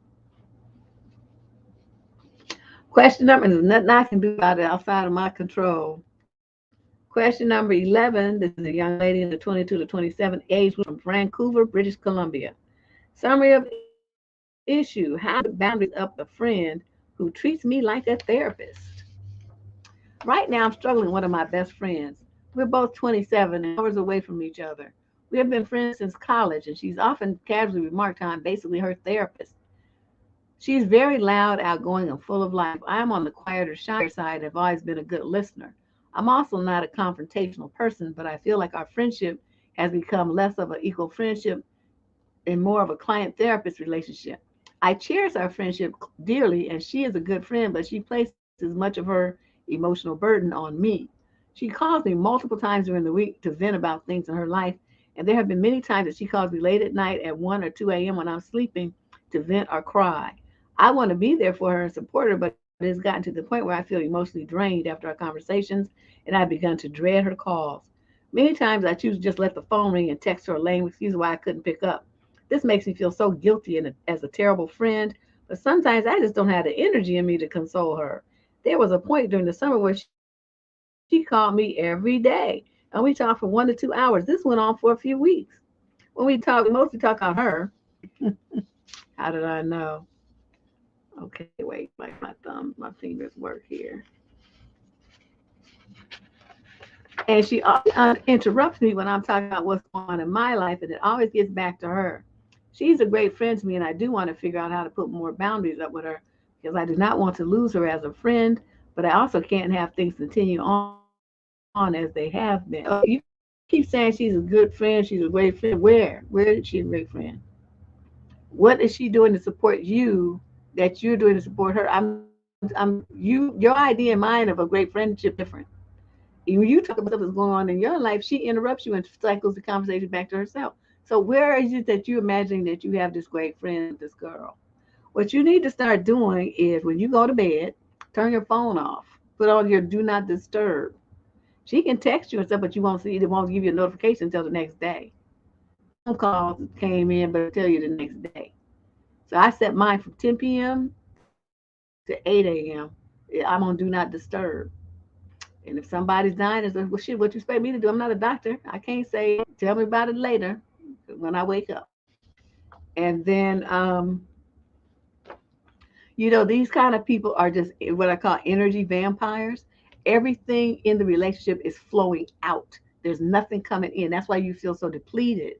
Question number, there's nothing I can do about it outside of my control. Question number 11. This is a young lady in the 22 to 27 age group from Vancouver, British Columbia. Summary of issue: how to put boundaries up a friend who treats me like a therapist. Right now, I'm struggling with one of my best friends. We're both 27 and hours away from each other. We have been friends since college, and she's often casually remarked how I'm basically her therapist. She's very loud, outgoing, and full of life. I'm on the quieter, shyer side. I've always been a good listener. I'm also not a confrontational person, but I feel like our friendship has become less of an equal friendship and more of a client therapist relationship. I cherish our friendship dearly, and she is a good friend, but she places much of her emotional burden on me. She calls me multiple times during the week to vent about things in her life, and there have been many times that she calls me late at night at 1 or 2 a.m. when I'm sleeping to vent or cry. I want to be there for her and support her, but it's gotten to the point where I feel emotionally drained after our conversations, and I've begun to dread her calls. Many times I choose to just let the phone ring and text her a lame excuse why I couldn't pick up. This makes me feel so guilty and as a terrible friend, but sometimes I just don't have the energy in me to console her. There was a point during the summer where she called me every day, and we talked for 1 to 2 hours. This went on for a few weeks. When we talk, we mostly talk about her. How did I know? Okay, wait, like my thumb, my fingers work here. And she always interrupts me when I'm talking about what's going on in my life, and it always gets back to her. She's a great friend to me, and I do want to figure out how to put more boundaries up with her because I do not want to lose her as a friend, but I also can't have things continue on as they have been. Oh, you keep saying she's a good friend, she's a great friend. Where is she a great friend? What is she doing to support you that you're doing to support her? Your idea and mine of a great friendship different. When you talk about stuff that's going on in your life, she interrupts you and cycles the conversation back to herself. So where is it that you're imagining that you have this great friend with this girl? What you need to start doing is when you go to bed, turn your phone off, put on your do not disturb. She can text you and stuff, but you won't see it. It won't give you a notification until the next day. Phone calls came in, but it'll tell you the next day. So I set mine from 10 p.m. to 8 a.m. I'm on do not disturb. And if somebody's dying, it's like, well, shit, what you expect me to do? I'm not a doctor. I can't say, tell me about it later when I wake up. And then, these kind of people are just what I call energy vampires. Everything in the relationship is flowing out. There's nothing coming in. That's why you feel so depleted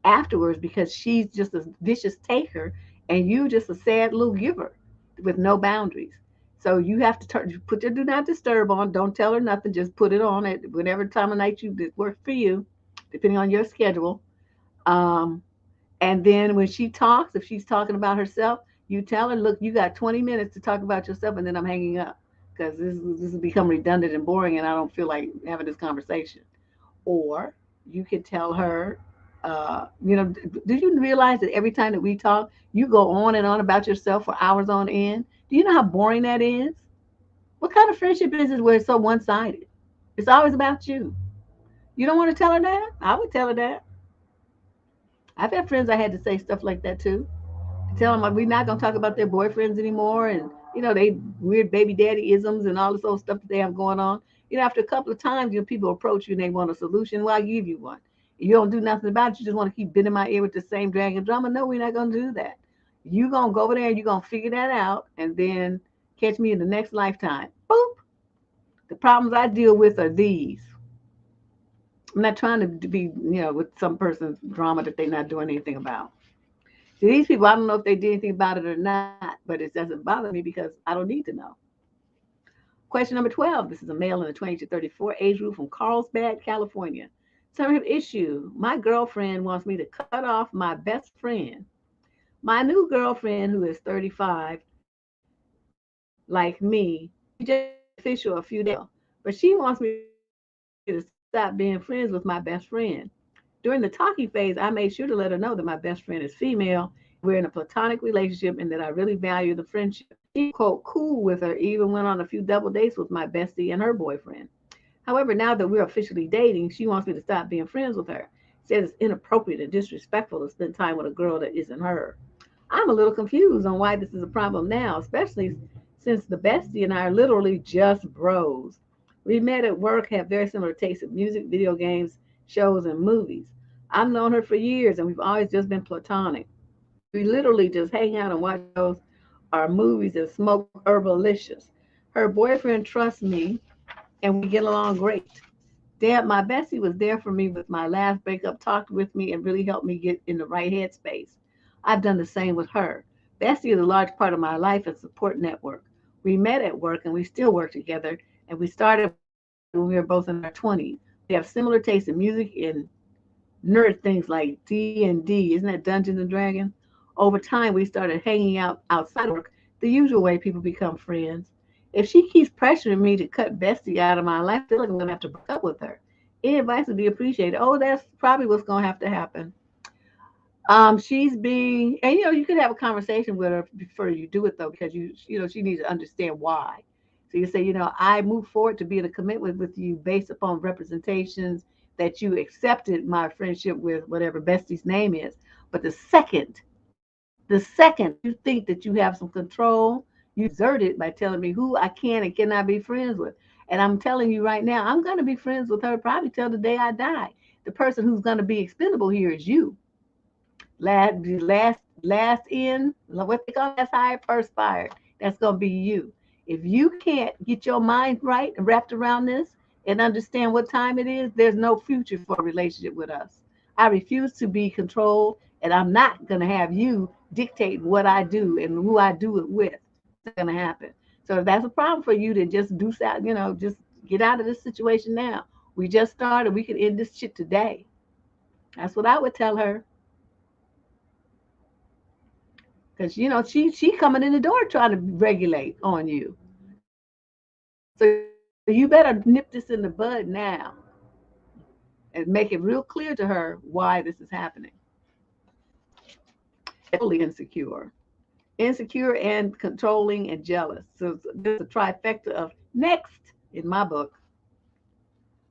afterwards because she's just a vicious taker and you just a sad little giver with no boundaries. So you have to put your do not disturb on. Don't tell her nothing. Just put it on at whatever time of night that works for you, depending on your schedule. Um, and then when she talks, if she's talking about herself, you tell her, look, you got 20 minutes to talk about yourself, and then I'm hanging up because this has become redundant and boring, and I don't feel like having this conversation. Or you could tell her, do you realize that every time that we talk, you go on and on about yourself for hours on end? Do you know how boring that is? What kind of friendship is it where it's so one sided? It's always about you. You don't want to tell her that? I would tell her that. I've had friends I had to say stuff like that to. Tell them like, we're not going to talk about their boyfriends anymore and, they weird baby daddy isms and all this old stuff that they have going on. After a couple of times, people approach you and they want a solution. Well, I give you one. You don't do nothing about it. You just want to keep bending my ear with the same dragon drama. No, we're not going to do that. You're going to go over there and you're going to figure that out and then catch me in the next lifetime. Boop. The problems I deal with are these. I'm not trying to be, with some person's drama that they're not doing anything about. See, these people, I don't know if they did anything about it or not, but it doesn't bother me because I don't need to know. Question number 12. This is a male in the 20 to 34 age group from Carlsbad, California. Summary of issue. My girlfriend wants me to cut off my best friend. My new girlfriend, who is 35, like me, we just official a few days ago, but she wants me to stop being friends with my best friend. During the talking phase, I made sure to let her know that my best friend is female and we're in a platonic relationship and that I really value the friendship. She, quote, cool with her, even went on a few double dates with my bestie and her boyfriend. However, now that we're officially dating, she wants me to stop being friends with her. Says it's inappropriate and disrespectful to spend time with a girl that isn't her. I'm a little confused on why this is a problem now, especially since the bestie and I are literally just bros. We met at work, have very similar tastes in music, video games, shows, and movies. I've known her for years and we've always just been platonic. We literally just hang out and watch shows or movies and smoke herbalicious. Her boyfriend trusts me and we get along great. Dad, my bestie was there for me with my last breakup, talked with me, and really helped me get in the right headspace. I've done the same with her. Bestie is a large part of my life and support network. We met at work and we still work together, and we started when we were both in our 20s. We have similar tastes in music and nerd things like D&D, isn't that Dungeons and Dragons? Over time, we started hanging out outside of work, the usual way people become friends. If she keeps pressuring me to cut Bestie out of my life, I feel like I'm going to have to break up with her. Any advice would be appreciated. Oh, that's probably what's going to have to happen. She's being, and you could have a conversation with her before you do it though, because she needs to understand why. So you say, I move forward to be in a commitment with you based upon representations that you accepted my friendship with whatever bestie's name is. But the second that you think that you have some control, you exert it by telling me who I can and cannot be friends with. And I'm telling you right now, I'm going to be friends with her probably till the day I die. The person who's going to be expendable here is you. Last in, what they call last hired, first fired. That's gonna be you. If you can't get your mind right and wrapped around this and understand what time it is, there's no future for a relationship with us. I refuse to be controlled, and I'm not gonna have you dictate what I do and who I do it with. It's not gonna happen. So if that's a problem for you, to just do that, just get out of this situation now. We just started. We could end this shit today. That's what I would tell her. Because she coming in the door trying to regulate on you. So you better nip this in the bud now and make it real clear to her why this is happening. Totally insecure and controlling and jealous. So there's a trifecta of next in my book.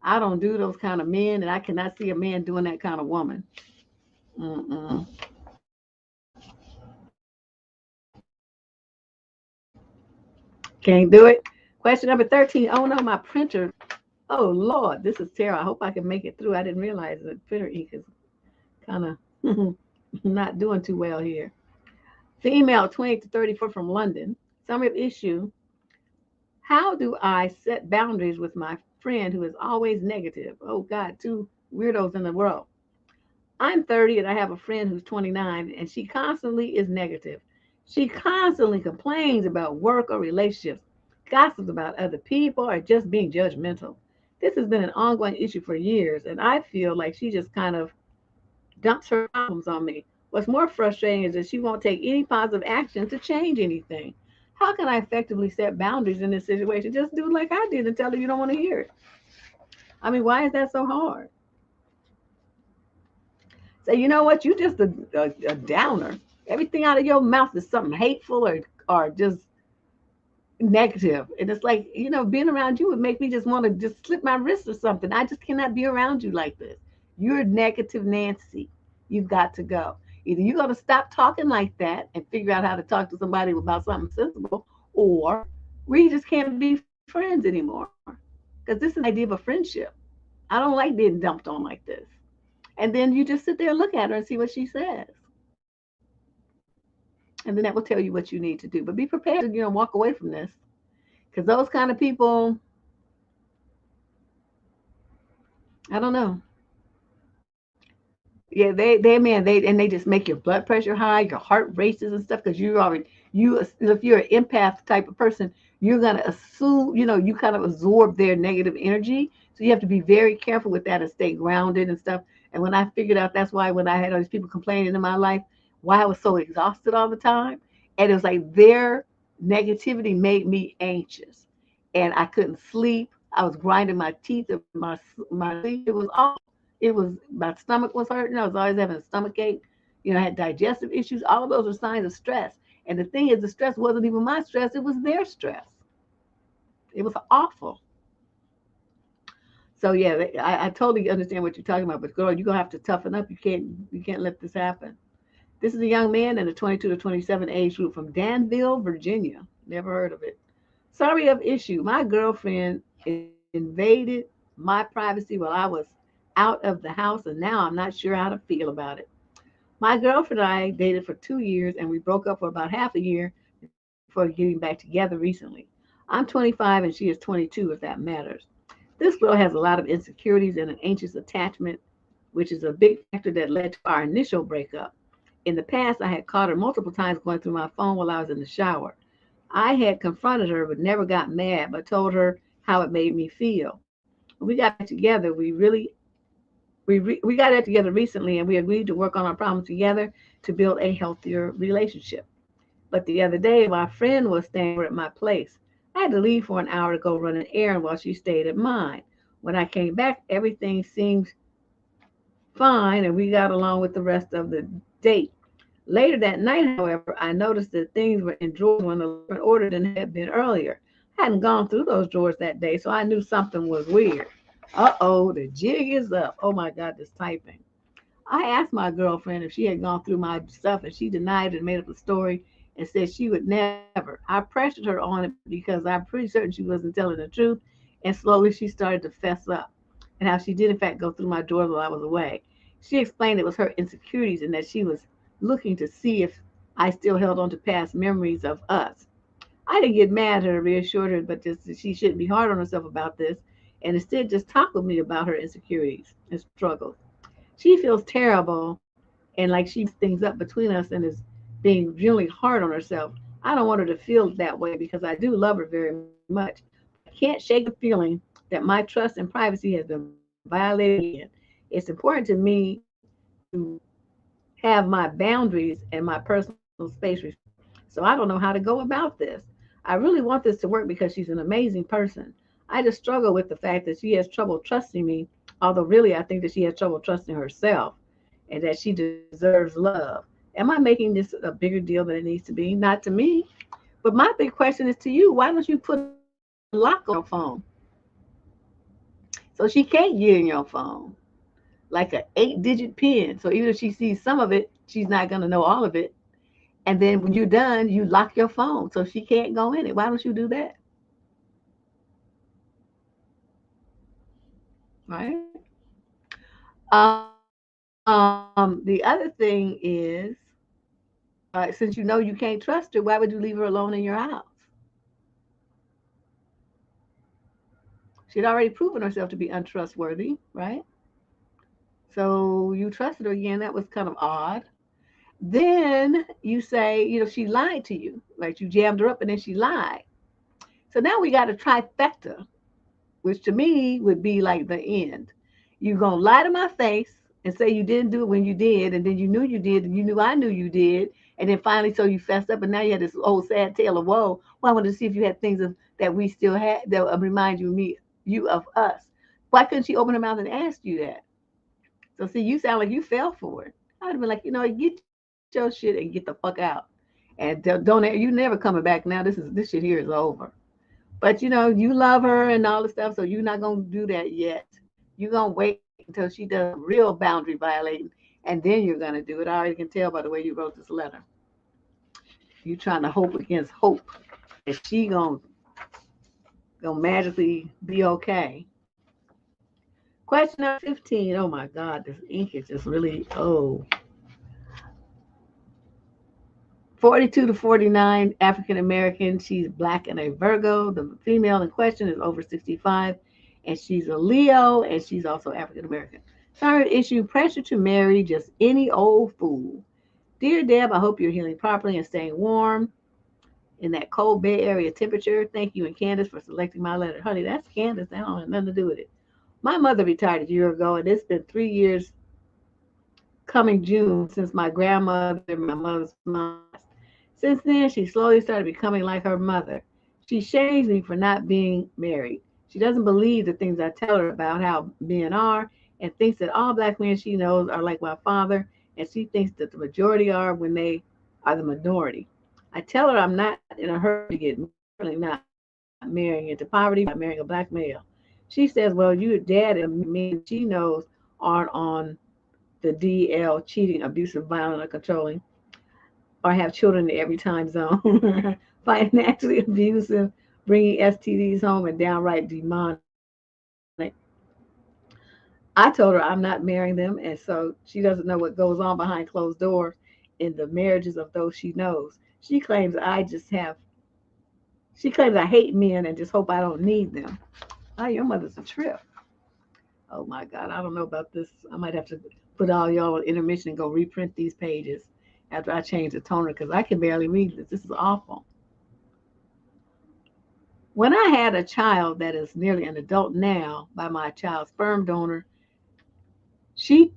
I don't do those kind of men, and I cannot see a man doing that kind of woman. Mm-mm. Can't do it. Question number 13. Oh no, my printer. Oh Lord, this is terrible. I hope I can make it through. I didn't realize that printer ink is kind of not doing too well here. Female 20 to 34 from London. Summary of issue. How do I set boundaries with my friend who is always negative? Oh God, two weirdos in the world. I'm 30 and I have a friend who's 29 and she constantly is negative. She constantly complains about work or relationships, gossips about other people, or just being judgmental. This has been an ongoing issue for years, and I feel like she just kind of dumps her problems on me. What's more frustrating is that she won't take any positive action to change anything. How can I effectively set boundaries in this situation? Just do like I did and tell her you don't want to hear it. I mean, why is that so hard? Say, you know what? You just a downer. Everything out of your mouth is something hateful or just negative. And it's like, being around you would make me just want to just slip my wrist or something. I just cannot be around you like this. You're negative Nancy. You've got to go. Either you're going to stop talking like that and figure out how to talk to somebody about something sensible, or we just can't be friends anymore. Because this is the idea of a friendship. I don't like being dumped on like this. And then you just sit there and look at her and see what she says. And then that will tell you what you need to do. But be prepared to, walk away from this. Because those kind of people, I don't know. Yeah, they man, they just make your blood pressure high, your heart races and stuff because you if you're an empath type of person, you're gonna assume, you kind of absorb their negative energy. So you have to be very careful with that and stay grounded and stuff. And when I figured out that's why when I had all these people complaining in my life, why I was so exhausted all the time, and it was like their negativity made me anxious, and I couldn't sleep. I was grinding my teeth and my sleep. It was awful. It was my stomach was hurting. I was always having a stomach ache. I had digestive issues. All of those were signs of stress. And the thing is, the stress wasn't even my stress; it was their stress. It was awful. So yeah, I totally understand what you're talking about. But girl, you're gonna have to toughen up. You can't let this happen. This is a young man in the 22 to 27 age group from Danville, Virginia. Never heard of it. Summary of issue. My girlfriend invaded my privacy while I was out of the house, and now I'm not sure how to feel about it. My girlfriend and I dated for 2 years, and we broke up for about half a year before getting back together recently. I'm 25 and she is 22, if that matters. This girl has a lot of insecurities and an anxious attachment, which is a big factor that led to our initial breakup. In the past, I had caught her multiple times going through my phone while I was in the shower. I had confronted her but never got mad, but told her how it made me feel. When we got back together, we got back together recently, and we agreed to work on our problems together to build a healthier relationship. But the other day, my friend was staying over at my place. I had to leave for an hour to go run an errand while she stayed at mine. When I came back, everything seemed fine, and we got along with the rest of the date. Later that night, however, I noticed that things were in drawers in a different order than had been earlier. I hadn't gone through those drawers that day, so I knew something was weird. Uh-oh, the jig is up. Oh my God, this typing. I asked my girlfriend if she had gone through my stuff, and she denied it and made up a story and said she would never. I pressured her on it because I'm pretty certain she wasn't telling the truth, and slowly she started to fess up, and how she did in fact go through my drawers while I was away. She explained it was her insecurities and that she was looking to see if I still held on to past memories of us. I didn't get mad at her, reassured her, but just that she shouldn't be hard on herself about this, and instead just talk with me about her insecurities and struggles. She feels terrible and like she things up between us and is being really hard on herself. I don't want her to feel that way because I do love her very much. I can't shake the feeling that my trust and privacy has been violated again. It's important to me to have my boundaries and my personal space respected. So I don't know how to go about this. I really want this to work because she's an amazing person. I just struggle with the fact that she has trouble trusting me, although really I think that she has trouble trusting herself and that she deserves love. Am I making this a bigger deal than it needs to be? Not to me. But my big question is to you. Why don't you put a lock on your phone so she can't get in your phone? Like an 8-digit pin. So even if she sees some of it, she's not going to know all of it. And then when you're done, you lock your phone so she can't go in it. Why don't you do that? Right? The other thing is, since you know you can't trust her, why would you leave her alone in your house? She'd already proven herself to be untrustworthy, right? So you trusted her again. That was kind of odd. Then you say, she lied to you. Like you jammed her up and then she lied. So now we got a trifecta, which to me would be like the end. You're going to lie to my face and say you didn't do it when you did, and then you knew you did, and you knew I knew you did, and then finally so you fessed up, and now you had this old sad tale of woe. Well, I wanted to see if you had things that we still had that remind you of us. Why couldn't she open her mouth and ask you that? So see, you sound like you fell for it. I'd have been like, get your shit and get the fuck out, and don't you never coming back now. This shit here is over. But you love her and all the stuff, so you're not gonna do that yet. You're gonna wait until she does some real boundary violating, and then you're gonna do it. I already can tell by the way you wrote this letter. You're trying to hope against hope that she gonna magically be okay. Question number 15. Oh my God, this ink is just really 42 to 49, African American. She's black and a Virgo. The female in question is over 65, and she's a Leo, and she's also African American. Third issue, pressure to marry just any old fool. Dear Deb, I hope you're healing properly and staying warm in that cold Bay Area temperature. Thank you and Candace for selecting my letter. Honey, that's Candace. That don't have nothing to do with it. My mother retired a year ago, and it's been 3 years coming June since my grandmother, my mother's mom. Since then, she slowly started becoming like her mother. She shames me for not being married. She doesn't believe the things I tell her about how men are and thinks that all black men she knows are like my father, and she thinks that the majority are when they are the minority. I tell her I'm not in a hurry to get married, certainly not marrying into poverty, by marrying a black male. She says, well, your dad and men she knows aren't on the DL, cheating, abusive, violent, or controlling, or have children in every time zone, financially abusive, bringing STDs home, and downright demonic. I told her I'm not marrying them, and so she doesn't know what goes on behind closed doors in the marriages of those she knows. She claims I hate men and just hope I don't need them. Oh, your mother's a trip. Oh my God, I don't know about this. I might have to put all y'all on intermission and go reprint these pages after I changed the toner because I can barely read this. This is awful. When I had a child that is nearly an adult now by my child's sperm donor, she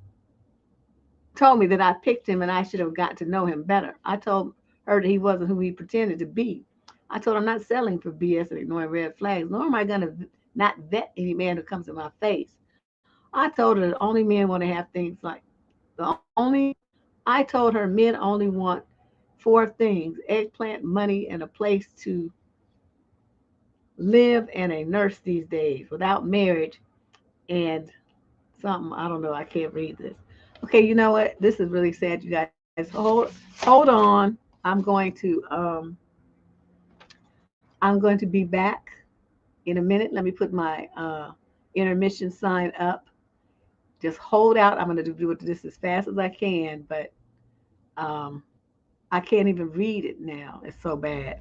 told me that I picked him and I should have got to know him better. I told her that he wasn't who he pretended to be. I told her I'm not selling for BS and ignoring red flags, nor am I going to not vet any man who comes in my face. I told her that only men want to have things like I told her men only want 4 things: eggplant, money, and a place to live, and a nurse these days without marriage and something. I don't know. I can't read this. Okay, you know what? This is really sad, you guys. Hold on. I'm going to be back in a minute. Let me put my intermission sign up. Just hold out. I'm going to do this as fast as I can, but I can't even read it now. It's so bad.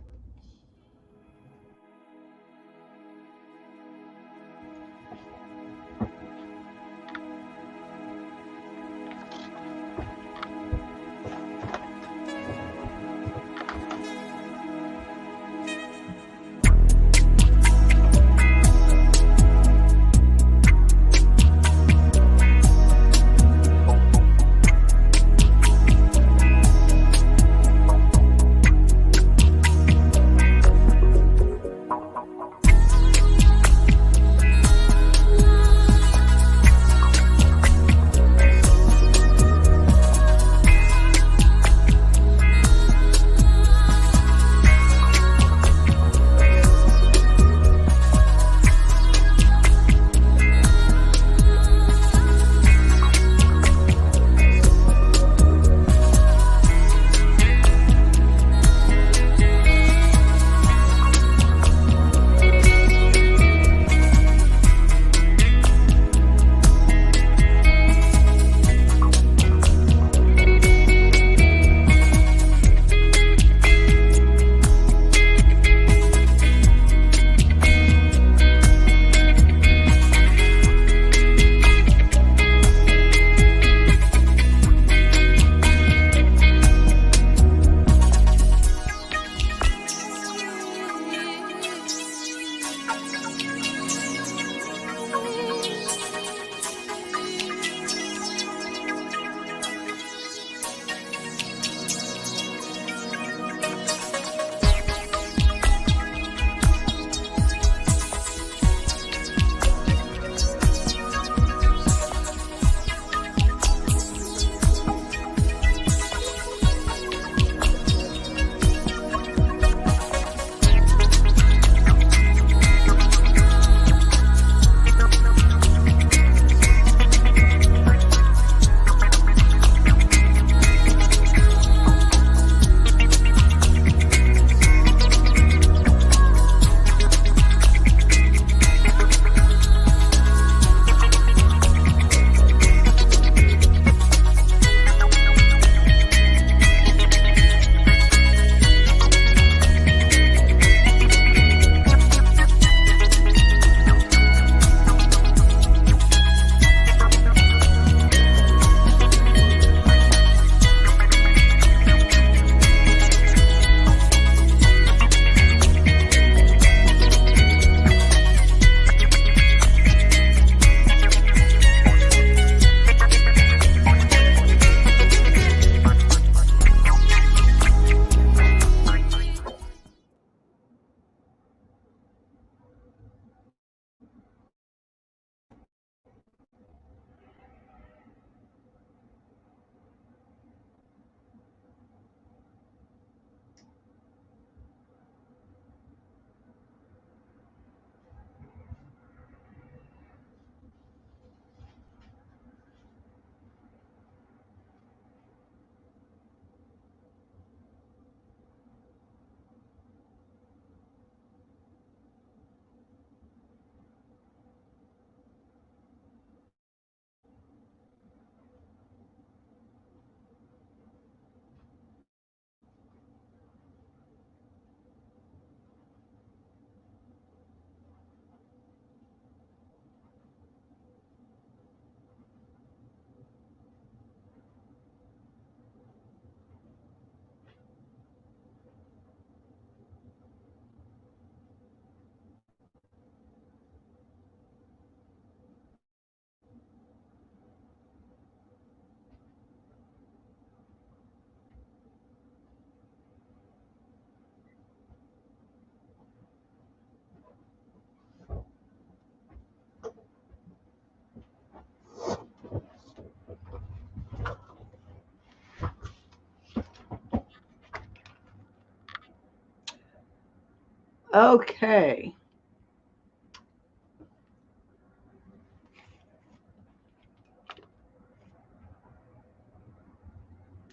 Okay.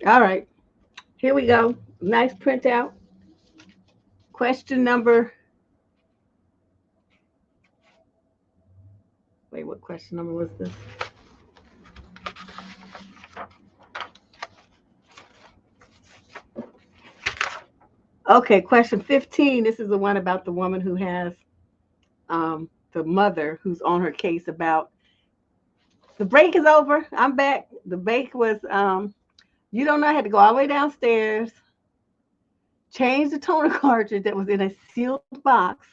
All right. Here we go. Nice printout. Question number. Wait, what question number was this? Okay, question 15. This is the one about the woman who has the mother who's on her case about the break is over. I'm back. The break was you don't know, I had to go all the way downstairs, change the toner cartridge that was in a sealed box,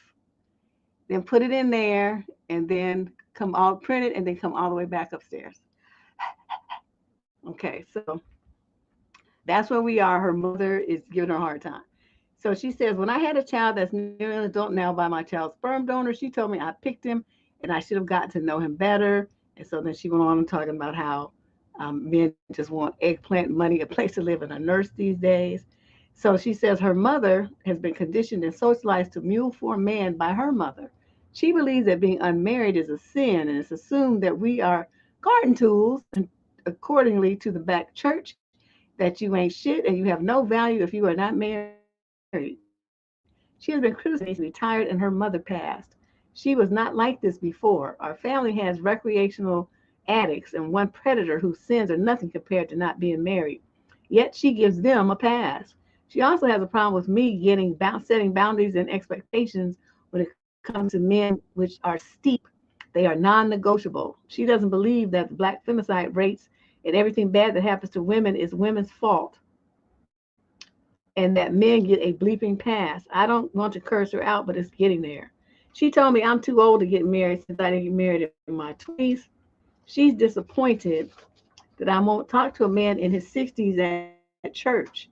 then put it in there, and then come all print it, and then come all the way back upstairs. Okay, so that's where we are. Her mother is giving her a hard time. So she says, when I had a child that's nearly an adult now by my child's sperm donor, she told me I picked him and I should have gotten to know him better. And so then she went on and talking about how men just want eggplant money, a place to live, and a nurse these days. So she says her mother has been conditioned and socialized to mule for a man by her mother. She believes that being unmarried is a sin, and it's assumed that we are garden tools, and accordingly to the black church, that you ain't shit and you have no value if you are not married. She has been criticized and needs to be retired, and her mother passed. She was not like this before. Our family has recreational addicts and one predator whose sins are nothing compared to not being married. Yet she gives them a pass. She also has a problem with me setting boundaries and expectations when it comes to men, which are steep. They are non-negotiable. She doesn't believe that the black femicide rates and everything bad that happens to women is women's fault and that men get a bleeping pass. I don't want to curse her out, but it's getting there. She told me I'm too old to get married since I didn't get married in my 20s. She's disappointed that I won't talk to a man in his 60s at church.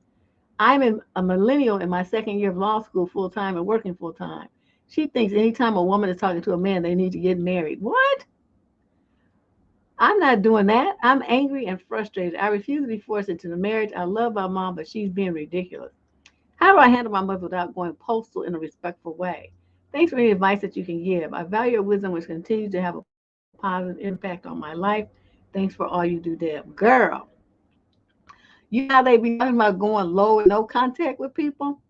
I'm a millennial in my second year of law school full time and working full time. She thinks anytime a woman is talking to a man, they need to get married. What? I'm not doing that. I'm angry and frustrated. I refuse to be forced into the marriage. I love my mom, but she's being ridiculous. How do I handle my mother without going postal in a respectful way? Thanks for any advice that you can give. I value your wisdom, which continues to have a positive impact on my life. Thanks for all you do, Deb. Girl, you know how they be talking about going low and no contact with people?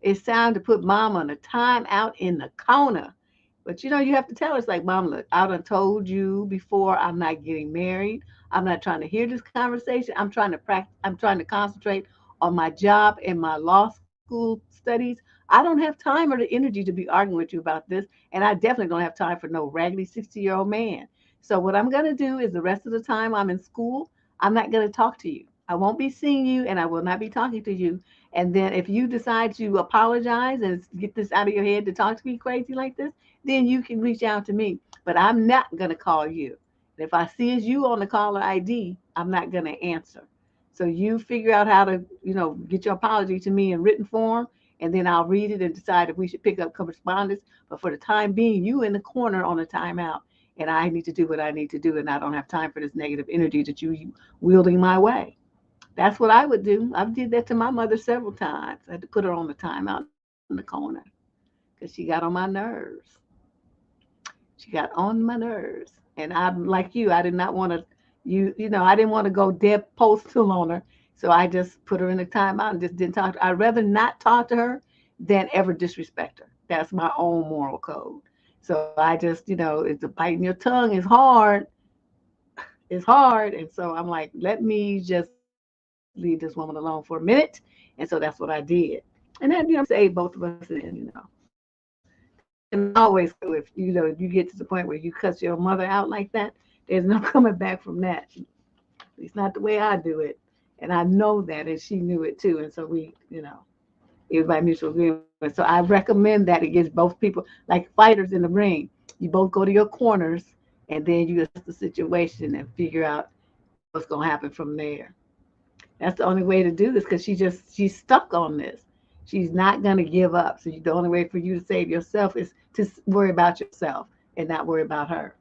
It's time to put mom on a time out in the corner. But you have to tell us, like, mom, look, I done told you before I'm not getting married. I'm not trying to hear this conversation. I'm trying to practice, I'm trying to concentrate on my job and my law school studies. I don't have time or the energy to be arguing with you about this. And I definitely don't have time for no raggedy 60-year-old man. So what I'm gonna do is the rest of the time I'm in school, I'm not gonna talk to you. I won't be seeing you and I will not be talking to you. And then if you decide to apologize and get this out of your head to talk to me crazy like this, then you can reach out to me. But I'm not going to call you. And if I see it's you on the caller ID, I'm not going to answer. So you figure out how to, get your apology to me in written form, and then I'll read it and decide if we should pick up correspondence. But for the time being, you in the corner on a timeout, and I need to do what I need to do, and I don't have time for this negative energy that you wielding my way. That's what I would do. I've did that to my mother several times. I had to put her on the timeout in the corner because she got on my nerves. She got on my nerves. And I'm like you, I did not want to I didn't want to go dead postal on her. So I just put her in a timeout and just didn't talk to her. I'd rather not talk to her than ever disrespect her. That's my own moral code. So I just, it's a biting your tongue is hard. It's hard. And so I'm like, let me just leave this woman alone for a minute. And so that's what I did. And that, saved both of us in the end. Because you can always, if you get to the point where you cuss your mother out like that, there's no coming back from that. It's not the way I do it. And I know that, and she knew it too. And so it was by mutual agreement. So I recommend that against both people, like fighters in the ring. You both go to your corners, and then you assess the situation and figure out what's going to happen from there. That's the only way to do this because she's stuck on this. She's not going to give up. So the only way for you to save yourself is to worry about yourself and not worry about her.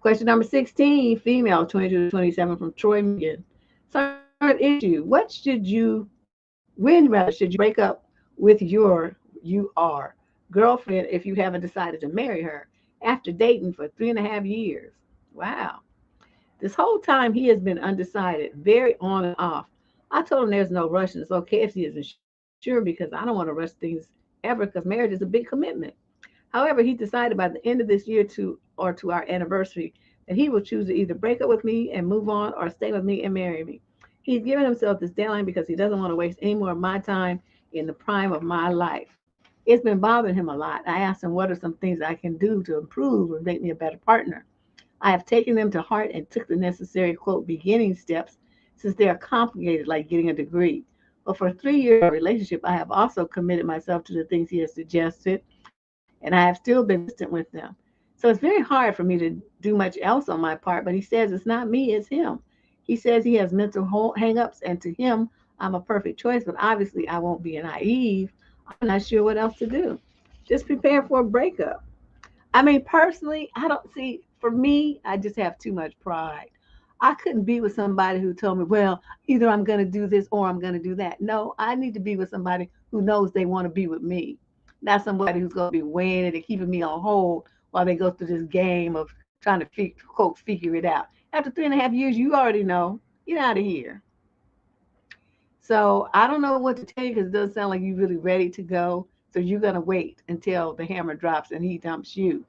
Question number 16, female, 22 to 27 from Troy, Michigan. Third issue, when should you break up with your you are. Girlfriend, if you haven't decided to marry her after dating for 3.5 years. Wow. This whole time he has been undecided, very on and off. I told him there's no rush and it's okay if he isn't sure because I don't want to rush things ever because marriage is a big commitment. However, he decided by the end of this year to our anniversary that he will choose to either break up with me and move on or stay with me and marry me. He's given himself this deadline because he doesn't want to waste any more of my time in the prime of my life. It's been bothering him a lot. I asked him what are some things I can do to improve and make me a better partner. I have taken them to heart and took the necessary, quote, beginning steps since they are complicated like getting a degree. But for 3 years of our relationship, I have also committed myself to the things he has suggested, and I have still been consistent with them. So it's very hard for me to do much else on my part, but he says it's not me, it's him. He says he has mental hang-ups, and to him, I'm a perfect choice, but obviously I won't be naive. I'm not sure what else to do. Just prepare for a breakup. I mean, personally, I don't see, for me, I just have too much pride. I couldn't be with somebody who told me, well, either I'm going to do this or I'm going to do that. No, I need to be with somebody who knows they want to be with me, not somebody who's going to be weighing it and keeping me on hold while they go through this game of trying to, quote, figure it out. After 3.5 years, you already know. Get out of here. So I don't know what to tell you because it doesn't sound like you're really ready to go. So you're going to wait until the hammer drops and he dumps you.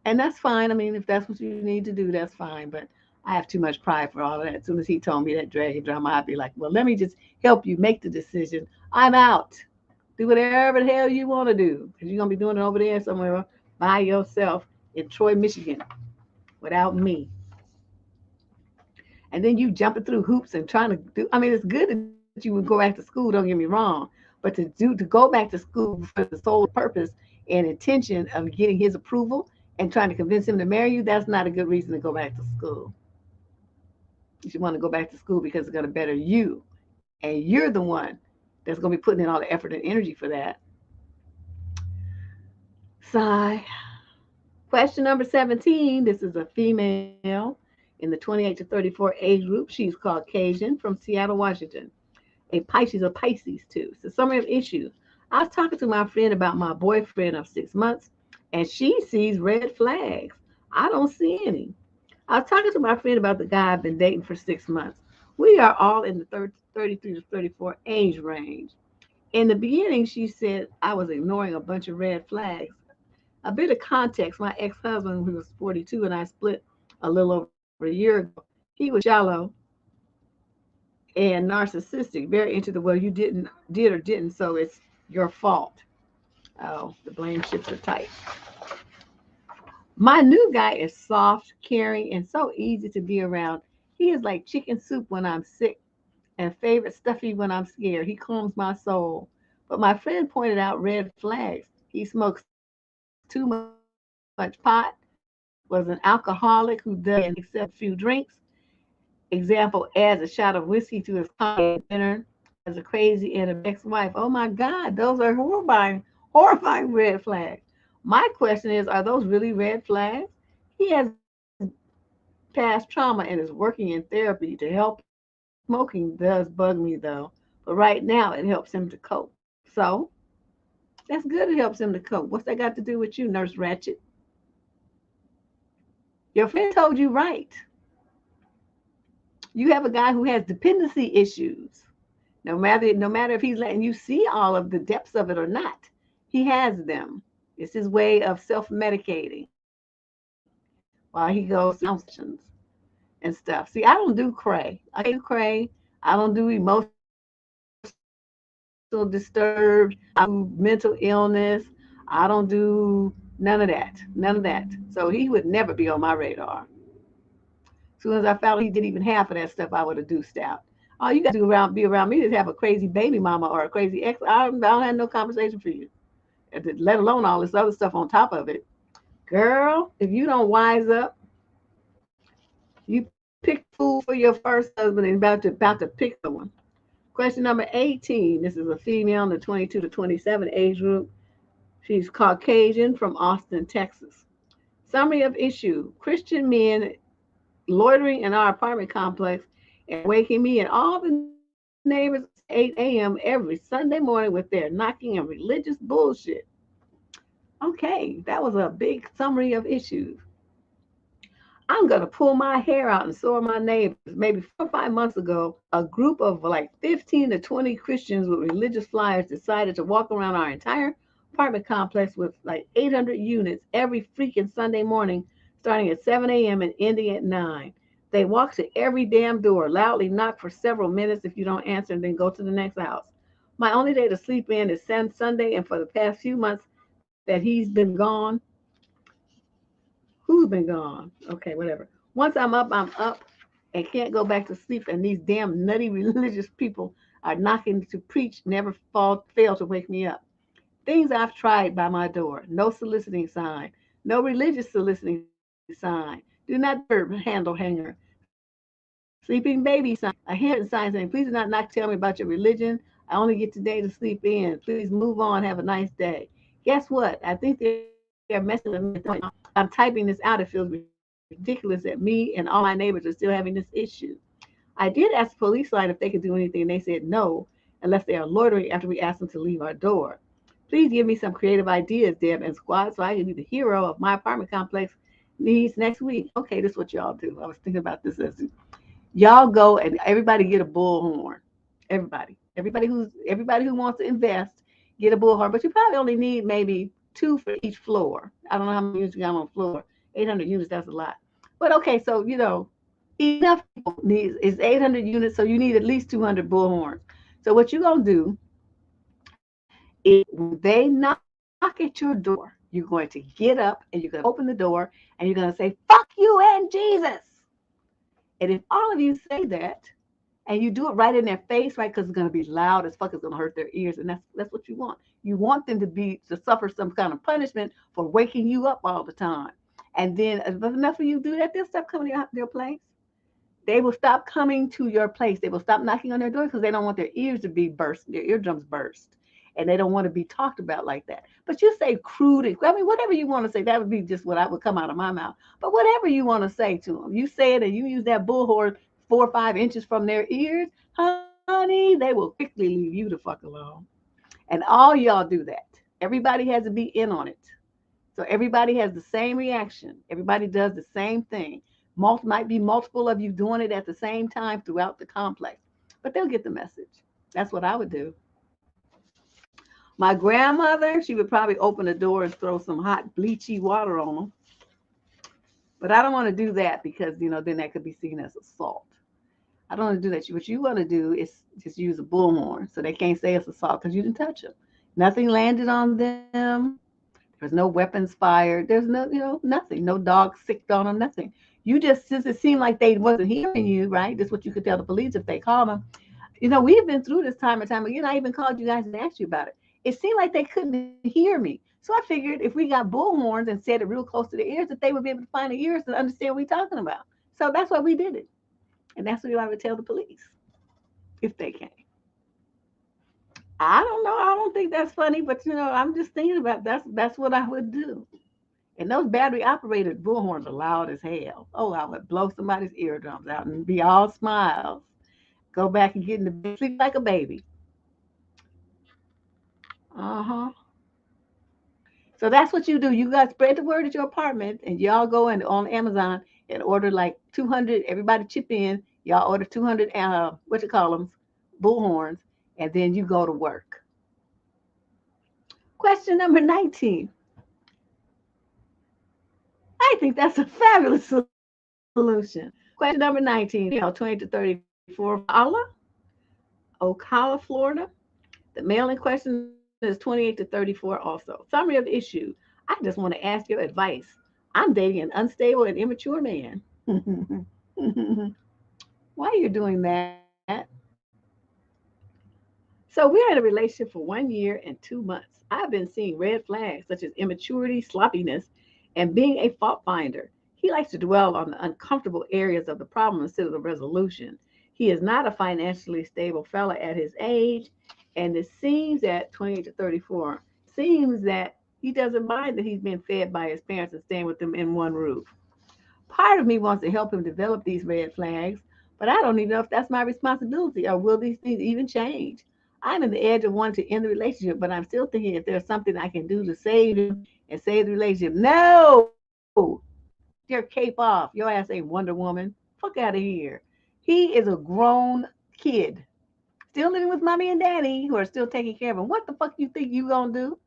And that's fine. I mean, if that's what you need to do, that's fine. But I have too much pride for all of that. As soon as he told me that dragon drama, I'd be like, well, let me just help you make the decision. I'm out. Do whatever the hell you want to do because you're going to be doing it over there somewhere by yourself in Troy, Michigan without me. And then you jumping through hoops and trying to do. I mean, it's good that you would go back to school. Don't get me wrong, but to go back to school for the sole purpose and intention of getting his approval and trying to convince him to marry you, that's not a good reason to go back to school. You should want to go back to school because it's going to better you, and you're the one that's going to be putting in all the effort and energy for that. Sigh. Question number 17. This is a female in the 28 to 34 age group. She's Caucasian from Seattle, Washington. She's a Pisces too. So summary of issues. I was talking to my friend about my boyfriend of 6 months, and she sees red flags. I don't see any. I was talking to my friend about the guy I've been dating for 6 months. We are all in the 33 to 34 age range. In the beginning, she said I was ignoring a bunch of red flags. A bit of context, my ex-husband, who was 42, and I split a little over a year ago. He was shallow and narcissistic, very into the well, you did or didn't, so it's your fault. Oh, the blame ships are tight. My new guy is soft, caring, and so easy to be around. He is like chicken soup when I'm sick and favorite stuffy when I'm scared. He calms my soul. But my friend pointed out red flags. He smokes too much pot, was an alcoholic who doesn't accept a few drinks. Example, adds a shot of whiskey to his coffee at dinner, has a crazy and an ex-wife. Oh my God, those are horrifying red flags. My question is, are those really red flags? He has past trauma and is working in therapy to help. Smoking does bug me though, but right now it helps him to cope. So that's good. It helps him to cope. What's that got to do with you, Nurse Ratchet? Your friend told you right. You have a guy who has dependency issues. No matter if he's letting you see all of the depths of it or not, he has them. It's his way of self-medicating while he goes through sessions and stuff. See, I don't do cray. I can't do cray. I don't do emotional disturbed. I don't do mental illness. I don't do none of that. None of that. So he would never be on my radar. As soon as I found out he did even half of that stuff, I would have deuced out. All you got to do around be around me is have a crazy baby mama or a crazy ex. I don't have no conversation for you, let alone all this other stuff on top of it. Girl, if you don't wise up, you pick fool for your first husband and about to pick the one. Question number 18. This is a female in the 22 to 27 age group. She's Caucasian from Austin, Texas. Summary of issue: Christian men loitering in our apartment complex and waking me in all the night neighbors at 8 a.m. every Sunday morning with their knocking and religious bullshit. Okay, that was a big summary of issues. I'm going to pull my hair out and so are my neighbors. Maybe 4 or 5 months ago, a group of like 15 to 20 Christians with religious flyers decided to walk around our entire apartment complex with like 800 units every freaking Sunday morning, starting at 7 a.m. and ending at 9. They walk to every damn door, loudly knock for several minutes if you don't answer, and then go to the next house. My only day to sleep in is Sunday, and for the past few months that he's been gone, who's been gone? Okay, whatever. Once I'm up and can't go back to sleep, and these damn nutty religious people are knocking to preach, never fail to wake me up. Things I've tried by my door: no soliciting sign, no religious soliciting sign, do not disturb handle hanger, sleeping baby sign, a handwritten sign saying, please do not knock, tell me about your religion. I only get today to sleep in. Please move on. Have a nice day. Guess what? I think they're messing with me at this point. I'm typing this out. It feels ridiculous that me and all my neighbors are still having this issue. I did ask the police line if they could do anything, and they said no, unless they are loitering after we ask them to leave our door. Please give me some creative ideas, Deb and Squad, so I can be the hero of my apartment complex needs next week. Okay, this is what y'all do. I was thinking about this as y'all go and everybody get a bullhorn. Everybody who wants to invest, get a bullhorn. But you probably only need maybe two for each floor. I don't know how many units you got on the floor. 800 units, that's a lot. But okay, so enough people need is 800 units, so you need at least 200 bullhorns. So what you're gonna do is when they knock at your door, you're going to get up and you're gonna open the door and you're gonna say, "Fuck you and Jesus." And if all of you say that, and you do it right in their face, right? Because it's going to be loud as fuck. It's going to hurt their ears, and that's what you want. You want them to suffer some kind of punishment for waking you up all the time. And then if enough of you do that, they'll stop coming to your place. They will stop coming to your place. They will stop knocking on their door because they don't want their ears to be burst, their eardrums burst, and they don't want to be talked about like that. But you say crude, I mean, whatever you want to say, that would be just what I would come out of my mouth. But whatever you want to say to them, you say it and you use that bullhorn 4 or 5 inches from their ears, honey, they will quickly leave you the fuck alone. And all y'all do that. Everybody has to be in on it. So everybody has the same reaction. Everybody does the same thing. Might be multiple of you doing it at the same time throughout the complex, but they'll get the message. That's what I would do. My grandmother, she would probably open the door and throw some hot bleachy water on them. But I don't want to do that because, then that could be seen as assault. I don't want to do that. What you want to do is just use a bullhorn so they can't say it's assault because you didn't touch them. Nothing landed on them. There's no weapons fired. There's nothing. No dog sicked on them, nothing. You just, since it seemed like they wasn't hearing you, right? That's what you could tell the police if they call them. We've been through this time and time again. I even called you guys and asked you about it. It seemed like they couldn't hear me. So I figured if we got bullhorns and said it real close to their ears, that they would be able to find the ears and understand what we're talking about. So that's why we did it. And that's what I would tell the police if they came. I don't know. I don't think that's funny, but I'm just thinking about that's what I would do. And those battery operated bullhorns are loud as hell. Oh, I would blow somebody's eardrums out and be all smiles. Go back and get in the bed, sleep like a baby. Uh-huh. So that's what you do. You guys spread the word at your apartment, and y'all go in on Amazon and order like 200. Everybody chip in. Y'all order 200. What you call them, bullhorns, and then you go to work. Question number 19. I think that's a fabulous solution. Question number 19. 20 to 34. Ocala, Florida. The male in question is 28 to 34 also. Summary of the issue. I just want to ask your advice. I'm dating an unstable and immature man. Why are you doing that? So we're in a relationship for 1 year and 2 months. I've been seeing red flags such as immaturity, sloppiness, and being a fault finder. He likes to dwell on the uncomfortable areas of the problem instead of the resolution. He is not a financially stable fella at his age, and it seems at 28 to 34, seems that he doesn't mind that he's been fed by his parents and staying with them in one roof. Part of me wants to help him develop these red flags, But I don't even know if that's my responsibility or will these things even change. I'm in the edge of wanting to end the relationship, but I'm still thinking if there's something I can do to save him and save the relationship. No! Take your cape off. Your ass ain't Wonder Woman. Fuck out of here. He is a grown kid. Still living with mommy and daddy who are still taking care of him. What the fuck you think you gonna do?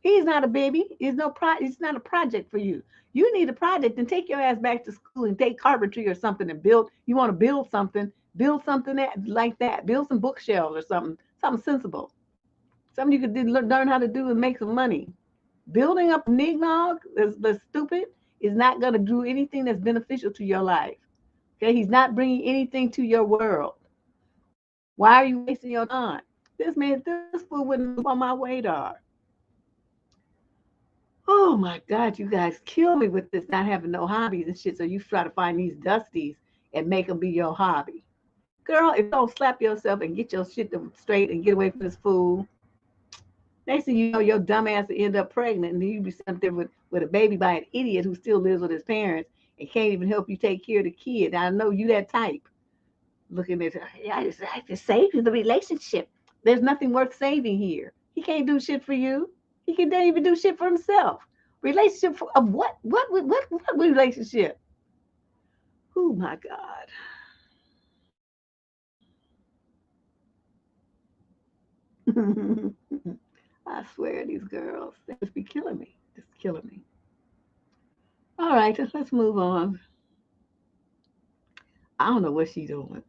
He's not a baby. It's not a project for you. You need a project and take your ass back to school and take carpentry or something and build. You want to build something like that. Build some bookshelves or something sensible. Something you could learn how to do and make some money. Building up a nignog that's stupid is not going to do anything that's beneficial to your life. Okay, he's not bringing anything to your world. Why are you wasting your time? This fool wouldn't be on my radar. Oh my God, you guys kill me with this not having no hobbies and shit. So you try to find these dusties and make them be your hobby. Girl, if you don't slap yourself and get your shit straight and get away from this fool, next thing you know, your dumb ass will end up pregnant and you be sent there with a baby by an idiot who still lives with his parents and can't even help you take care of the kid. I know you that type. Looking at, yeah, I have to save the relationship. There's nothing worth saving here. He can't do shit for you. He can't even do shit for himself. Relationship of what? What relationship? Oh my God. I swear these girls, they just be killing me. Just killing me. All right, let's move on. I don't know what she's doing.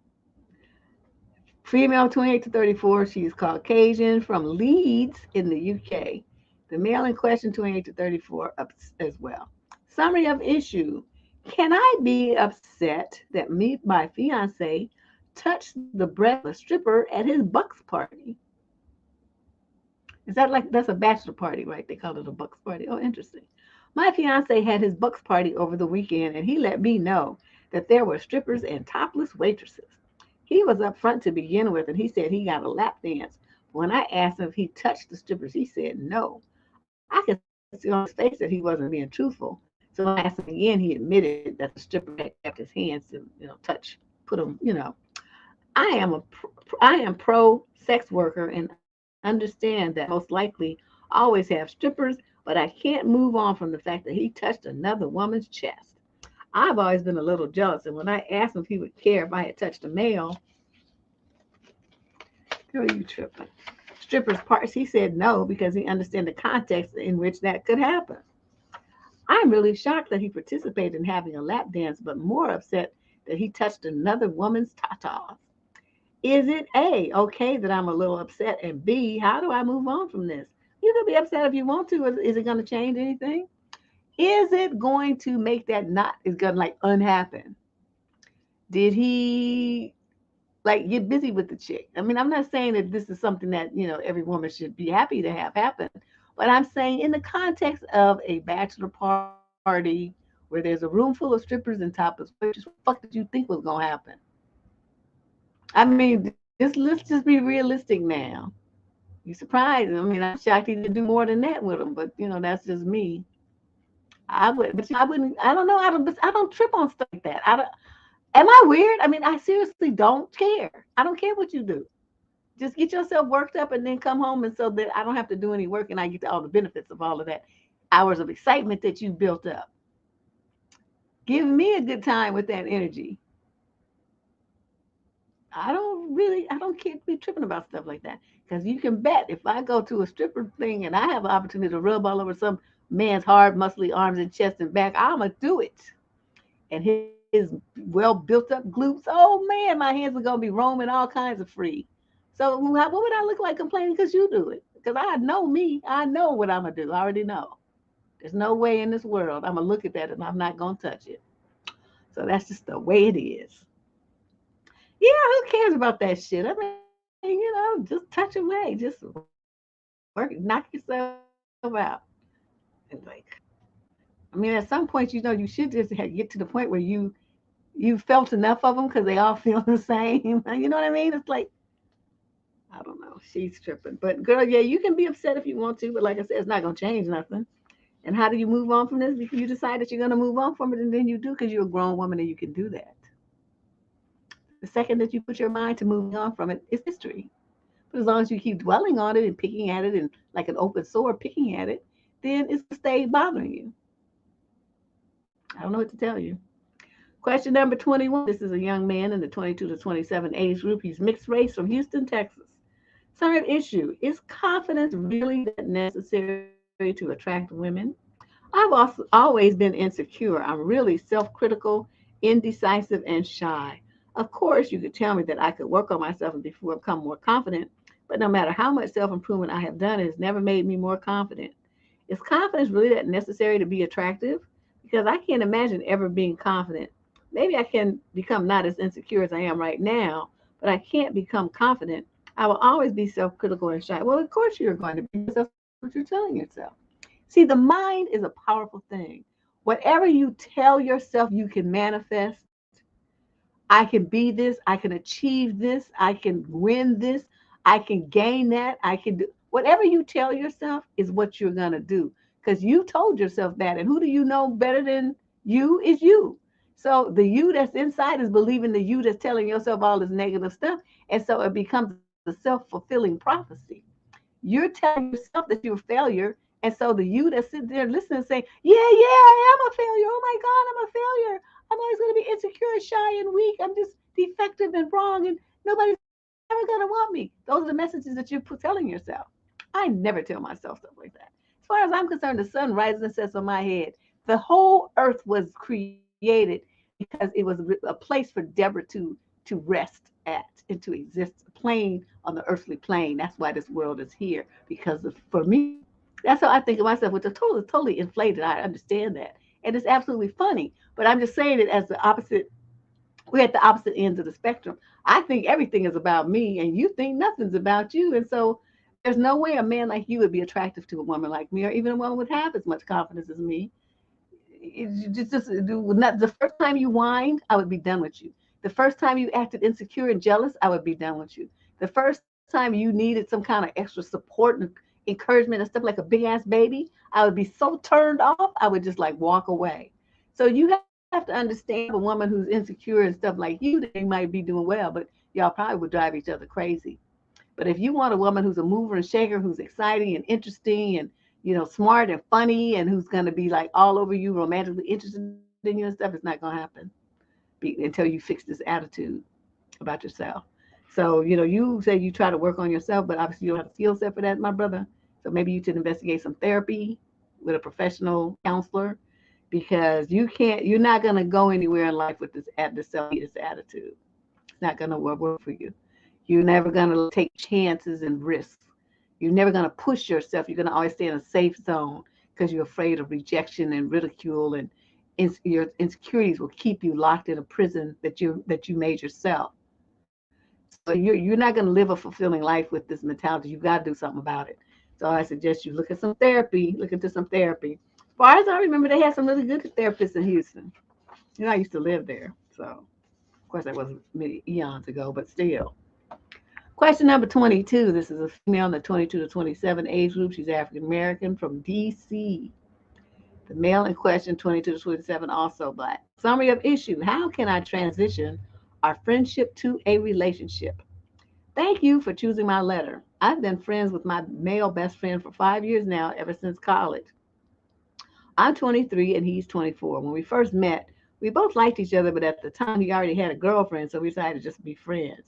Female 28 to 34. She's Caucasian from Leeds in the UK. The male in question 28 to 34 as well. Summary of issue. Can I be upset that my fiance touched the breast of a stripper at his bucks party? Is that like that's a bachelor party, right? They call it a bucks party. Oh, interesting. My fiance had his bucks party over the weekend and he let me know that there were strippers and topless waitresses. He was up front to begin with and he said he got a lap dance. When I asked him if he touched the strippers, he said no. I could see on his face that he wasn't being truthful. So when I asked him again, he admitted that the stripper had kept his hands to, touch, put him, I am pro sex worker and understand that most likely always have strippers, but I can't move on from the fact that he touched another woman's chest. I've always been a little jealous, and when I asked him if he would care if I had touched a male, girl, you tripping. Strippers parts, he said no because he understood the context in which that could happen. I'm really shocked that he participated in having a lap dance, but more upset that he touched another woman's tatas. Is it A, okay that I'm a little upset, and B, how do I move on from this? You can be upset if you want to. Is it going to change anything? Is it going to make that not, is going to like unhappen? Did he like get busy with the chick? I mean, I'm not saying that this is something that, every woman should be happy to have happen, but I'm saying in the context of a bachelor party where there's a room full of strippers and topless waitresses, what the fuck did you think was going to happen? I mean, let's just be realistic now. You surprised. I mean, I'm shocked he didn't do more than that with him, but that's just me. I wouldn't. I don't know. I don't trip on stuff like that. I don't. Am I weird? I mean, I seriously don't care. I don't care what you do. Just get yourself worked up and then come home, and so that I don't have to do any work and I get all the benefits of all of that hours of excitement that you built up. Give me a good time with that energy. I don't care be tripping about stuff like that. Because you can bet if I go to a stripper thing and I have an opportunity to rub all over some man's hard, muscly arms and chest and back, I'm going to do it. And his well built up glutes, oh man, my hands are going to be roaming all kinds of free. So what would I look like complaining because you do it? Because I know me. I know what I'm going to do. I already know. There's no way in this world I'm going to look at that and I'm not going to touch it. So that's just the way it is. Yeah, who cares about that shit? I mean, just touch away, just work, knock yourself out. And at some point, you should just get to the point where you felt enough of them because they all feel the same. You know what I mean? It's like I don't know. She's tripping, but girl, yeah, you can be upset if you want to, but like I said, it's not gonna change nothing. And how do you move on from this? Because you decide that you're gonna move on from it, and then you do because you're a grown woman and you can do that. The second that you put your mind to moving on from it, it's history. But as long as you keep dwelling on it and picking at it and like an open sore picking at it, then it's going to stay bothering you. I don't know what to tell you. Question number 21. This is a young man in the 22 to 27 age group. He's mixed race from Houston, Texas. Third issue, is confidence really that necessary to attract women? I've also always been insecure. I'm really self-critical, indecisive, and shy. Of course, you could tell me that I could work on myself and become more confident, but no matter how much self-improvement I have done, it has never made me more confident. Is confidence really that necessary to be attractive? Because I can't imagine ever being confident. Maybe I can become not as insecure as I am right now, but I can't become confident. I will always be self-critical and shy. Well, of course you're going to be, because that's what you're telling yourself. See, the mind is a powerful thing. Whatever you tell yourself you can manifest, I can be this, I can achieve this, I can win this, I can gain that, I can do whatever you tell yourself is what you're going to do because you told yourself that. And who do you know better than you is you. So the you that's inside is believing the you that's telling yourself all this negative stuff. And so it becomes a self-fulfilling prophecy. You're telling yourself that you're a failure. And so the you that's sitting there listening and saying, yeah, I am a failure. Oh my God, I'm a failure. I'm always going to be insecure, shy, and weak. I'm just defective and wrong, and nobody's ever going to want me. Those are the messages that you're telling yourself. I never tell myself stuff like that. As far as I'm concerned, the sun rises and sets on my head. The whole earth was created because it was a place for Deborah to rest at and to exist, a plane on the earthly plane. That's why this world is here because of for me. That's how I think of myself, which is totally inflated. I understand that, and it's absolutely funny. But I'm just saying it as the opposite. We're at the opposite ends of the spectrum. I think everything is about me, and you think nothing's about you. And so there's no way a man like you would be attractive to a woman like me, or even a woman would have as much confidence as me. Not the first time you whined, I would be done with you. The first time you acted insecure and jealous, I would be done with you. The first time you needed some kind of extra support and encouragement and stuff like a big ass baby, I would be so turned off, I would just like walk away. So you have to understand a woman who's insecure and stuff like you, they might be doing well, but y'all probably would drive each other crazy. But if you want a woman who's a mover and shaker, who's exciting and interesting and smart and funny and who's going to be like all over you, romantically interested in you and stuff, it's not going to happen until you fix this attitude about yourself. So, you say you try to work on yourself, but obviously you don't have a skill set for that, my brother. So maybe you should investigate some therapy with a professional counselor because you're not going to go anywhere in life with this self-hatred attitude. It's not going to work for you. You're never going to take chances and risks. You're never going to push yourself. You're going to always stay in a safe zone because you're afraid of rejection and ridicule, and your insecurities will keep you locked in a prison that you made yourself. So you're not going to live a fulfilling life with this mentality. You've got to do something about it. So I suggest you look at some therapy. Look into some therapy. As far as I remember, they had some really good therapists in Houston. I used to live there. So of course that wasn't many eons ago, but still. Question number 22. This is a female in the 22 to 27 age group. She's African American from DC. The male in question, 22 to 27, also Black. Summary of issue. How can I transition our friendship to a relationship? Thank you for choosing my letter. I've been friends with my male best friend for 5 years now, ever since college. I'm 23 and he's 24. When we first met, we both liked each other, but at the time he already had a girlfriend, so we decided to just be friends.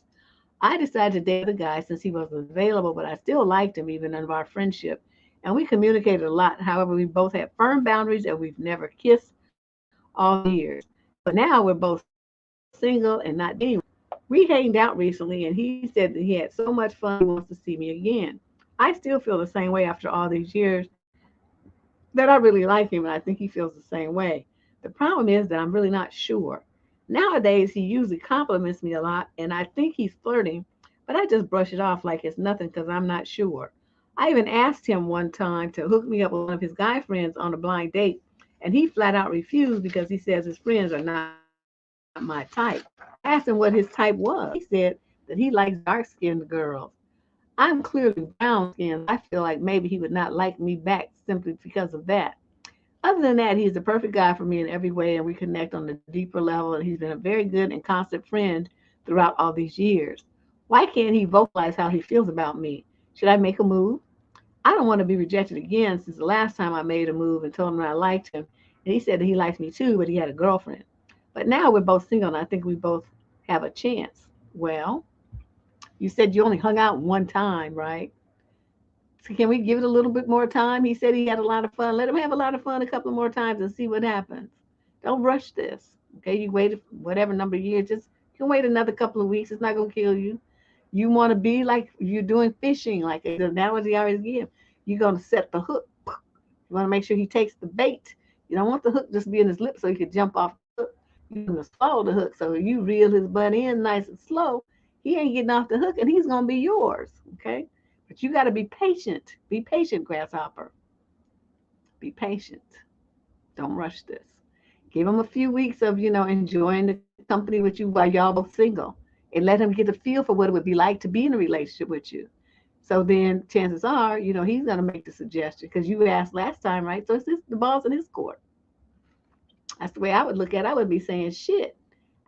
I decided to date the guy since he wasn't available, but I still liked him even under our friendship. And we communicated a lot. However, we both had firm boundaries and we've never kissed all these years. But now we're both single and not dating. We hanged out recently and he said that he had so much fun he wants to see me again. I still feel the same way after all these years that I really like him and I think he feels the same way. The problem is that I'm really not sure. Nowadays, he usually compliments me a lot, and I think he's flirting, but I just brush it off like it's nothing because I'm not sure. I even asked him one time to hook me up with one of his guy friends on a blind date, and he flat out refused because he says his friends are not my type. I asked him what his type was. He said that he likes dark-skinned girls. I'm clearly brown-skinned. I feel like maybe he would not like me back simply because of that. Other than that, he's the perfect guy for me in every way, and we connect on a deeper level. And he's been a very good and constant friend throughout all these years. Why can't he vocalize how he feels about me? Should I make a move? I don't want to be rejected again since the last time I made a move and told him that I liked him. And he said that he likes me too, but he had a girlfriend. But now we're both single and I think we both have a chance. Well, you said you only hung out one time, right? So can we give it a little bit more time? He said he had a lot of fun. Let him have a lot of fun a couple more times and see what happens. Don't rush this. Okay, you waited whatever number of years. Just you can wait another couple of weeks. It's not gonna kill you. You want to be like you're doing fishing, like the analogy I always give. You're gonna set the hook. You want to make sure he takes the bait. You don't want the hook just be in his lip so he could jump off the hook. You're gonna swallow the hook so you reel his butt in nice and slow. He ain't getting off the hook and he's gonna be yours. Okay, but you got to be patient. Be patient, grasshopper. Be patient. Don't rush this. Give him a few weeks of enjoying the company with you while y'all both single, and let him get a feel for what it would be like to be in a relationship with you. So then chances are, he's going to make the suggestion because you asked last time, right? So the ball's in his court. That's the way I would look at it. I would be saying, shit.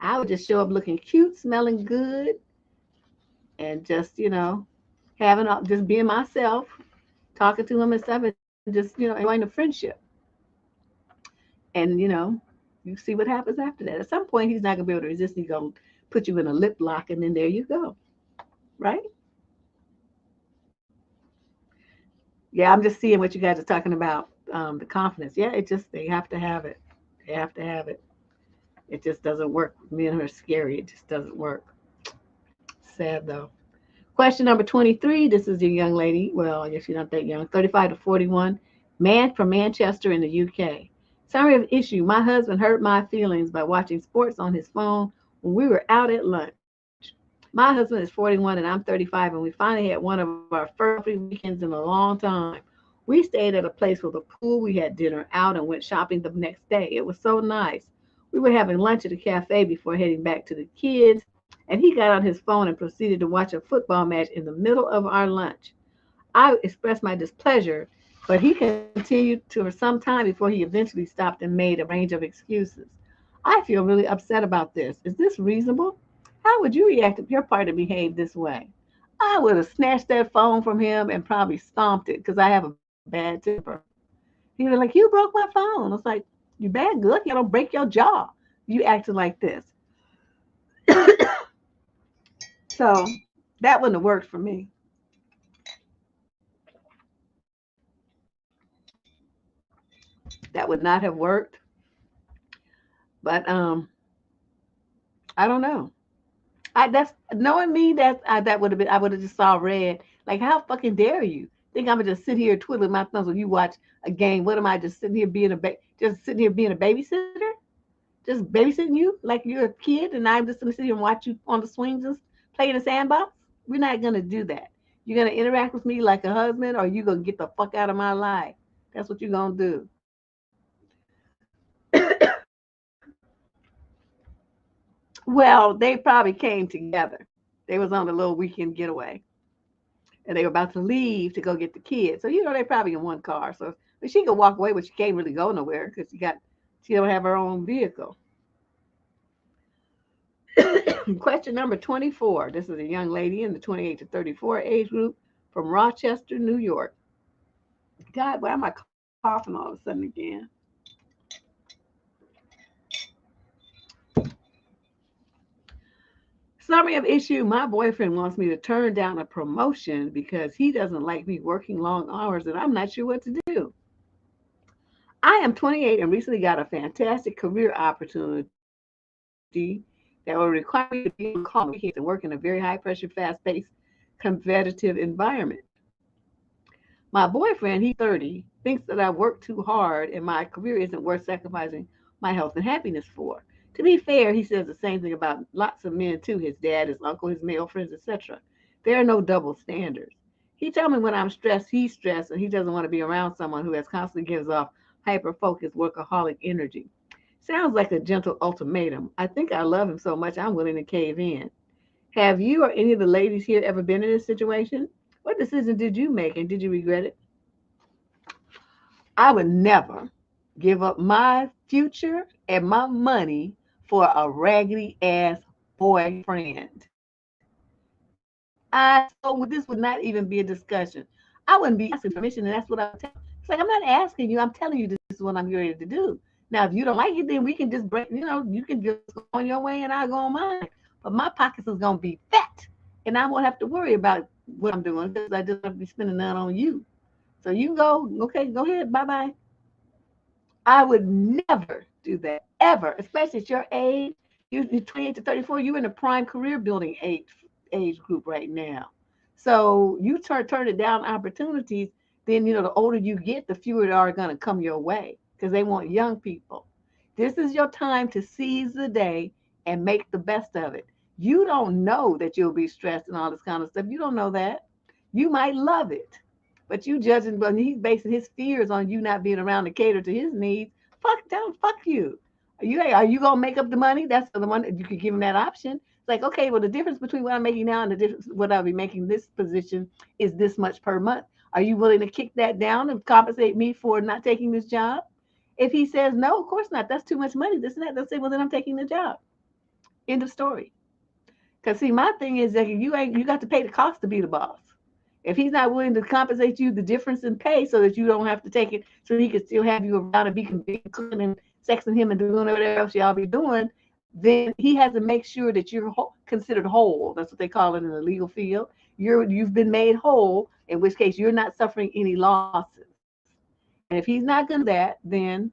I would just show up looking cute, smelling good, and just, just being myself, talking to him and stuff, and just, enjoying the friendship. And, you see what happens after that. At some point, he's not going to be able to resist. He's going to put you in a lip lock, and then there you go. Right? Yeah, I'm just seeing what you guys are talking about. The confidence. Yeah, they have to have it. They have to have it. It just doesn't work. Me and her are scary. It just doesn't work. Sad though. Question number 23. This is a young lady. Well, I guess you're not that young. 35 to 41. Man from Manchester in the UK. Summary of issue. My husband hurt my feelings by watching sports on his phone when we were out at lunch. My husband is 41 and I'm 35, and we finally had one of our first free weekends in a long time. We stayed at a place with a pool. We had dinner out and went shopping the next day. It was so nice. We were having lunch at a cafe before heading back to the kids, and he got on his phone and proceeded to watch a football match in the middle of our lunch. I expressed my displeasure, but he continued to for some time before he eventually stopped and made a range of excuses. I feel really upset about this. Is this reasonable? How would you react if your partner behaved this way? I would have snatched that phone from him and probably stomped it because I have a bad temper. He was like, "You broke my phone." I was like, "You bad good. You don't break your jaw. You acting like this." So that wouldn't have worked for me. That would not have worked. But I don't know. I that's knowing me that would have been I would have just saw red. Like how fucking dare you think I'm gonna just sit here twiddling my thumbs when you watch a game? What am I just sitting here being just sitting here being a babysitter? Just babysitting you like you're a kid and I'm just gonna sit here and watch you on the swings and play in the sandbox? We're not gonna do that. You're gonna interact with me like a husband, or you gonna get the fuck out of my life. That's what you're gonna do. Well, they probably came together. They was on a little weekend getaway, and they were about to leave to go get the kids. So they probably in one car. So but she could walk away, but she can't really go nowhere because she don't have her own vehicle. Question number 24. This is a young lady in the 28 to 34 age group from Rochester, New York. God, why am I coughing all of a sudden again? Summary of issue. My boyfriend wants me to turn down a promotion because he doesn't like me working long hours and I'm not sure what to do. I am 28 and recently got a fantastic career opportunity that will require me to be on call weekends and work in a very high pressure, fast paced, competitive environment. My boyfriend, he's 30, thinks that I work too hard and my career isn't worth sacrificing my health and happiness for. To be fair, he says the same thing about lots of men too, his dad, his uncle, his male friends, etc. There are no double standards. He tells me when I'm stressed, he's stressed, and he doesn't want to be around someone who has constantly gives off hyper focused workaholic energy. Sounds like a gentle ultimatum. I think I love him so much I'm willing to cave in. Have you or any of the ladies here ever been in this situation? What decision did you make and did you regret it? I would never give up my future and my money for a raggedy ass boyfriend. This would not even be a discussion. I wouldn't be asking permission, and that's what I would tell. It's like, I'm not asking you. I'm telling you this is what I'm ready to do. Now, if you don't like it, then we can just break. You can just go on your way, and I'll go on mine. But my pockets is gonna be fat, and I won't have to worry about what I'm doing because I just have to be spending none on you. So you go, okay, go ahead, bye bye. I would never do that ever, especially at your age. You're 28 to 34. You're in a prime career building age group right now. So you turn it down opportunities. Then the older you get, the fewer are going to come your way because they want young people. This is your time to seize the day and make the best of it. You don't know that you'll be stressed and all this kind of stuff. You don't know that. You might love it. But you judging, but he's basing his fears on you not being around to cater to his needs. Fuck you. Are you gonna make up the money? That's the one that you could give him that option. It's like, okay, well, the difference between what I'm making now and the difference what I'll be making this position is this much per month. Are you willing to kick that down and compensate me for not taking this job? If he says no, of course not. That's too much money. This and that. They'll say, well, then I'm taking the job. End of story. Because see, my thing is that you got to pay the cost to be the boss. If he's not willing to compensate you the difference in pay so that you don't have to take it, so he can still have you around and be cooking and sexing him and doing whatever else y'all be doing, then he has to make sure that you're considered whole. That's what they call it in the legal field. You've been made whole, in which case you're not suffering any losses. And if he's not going to do that, then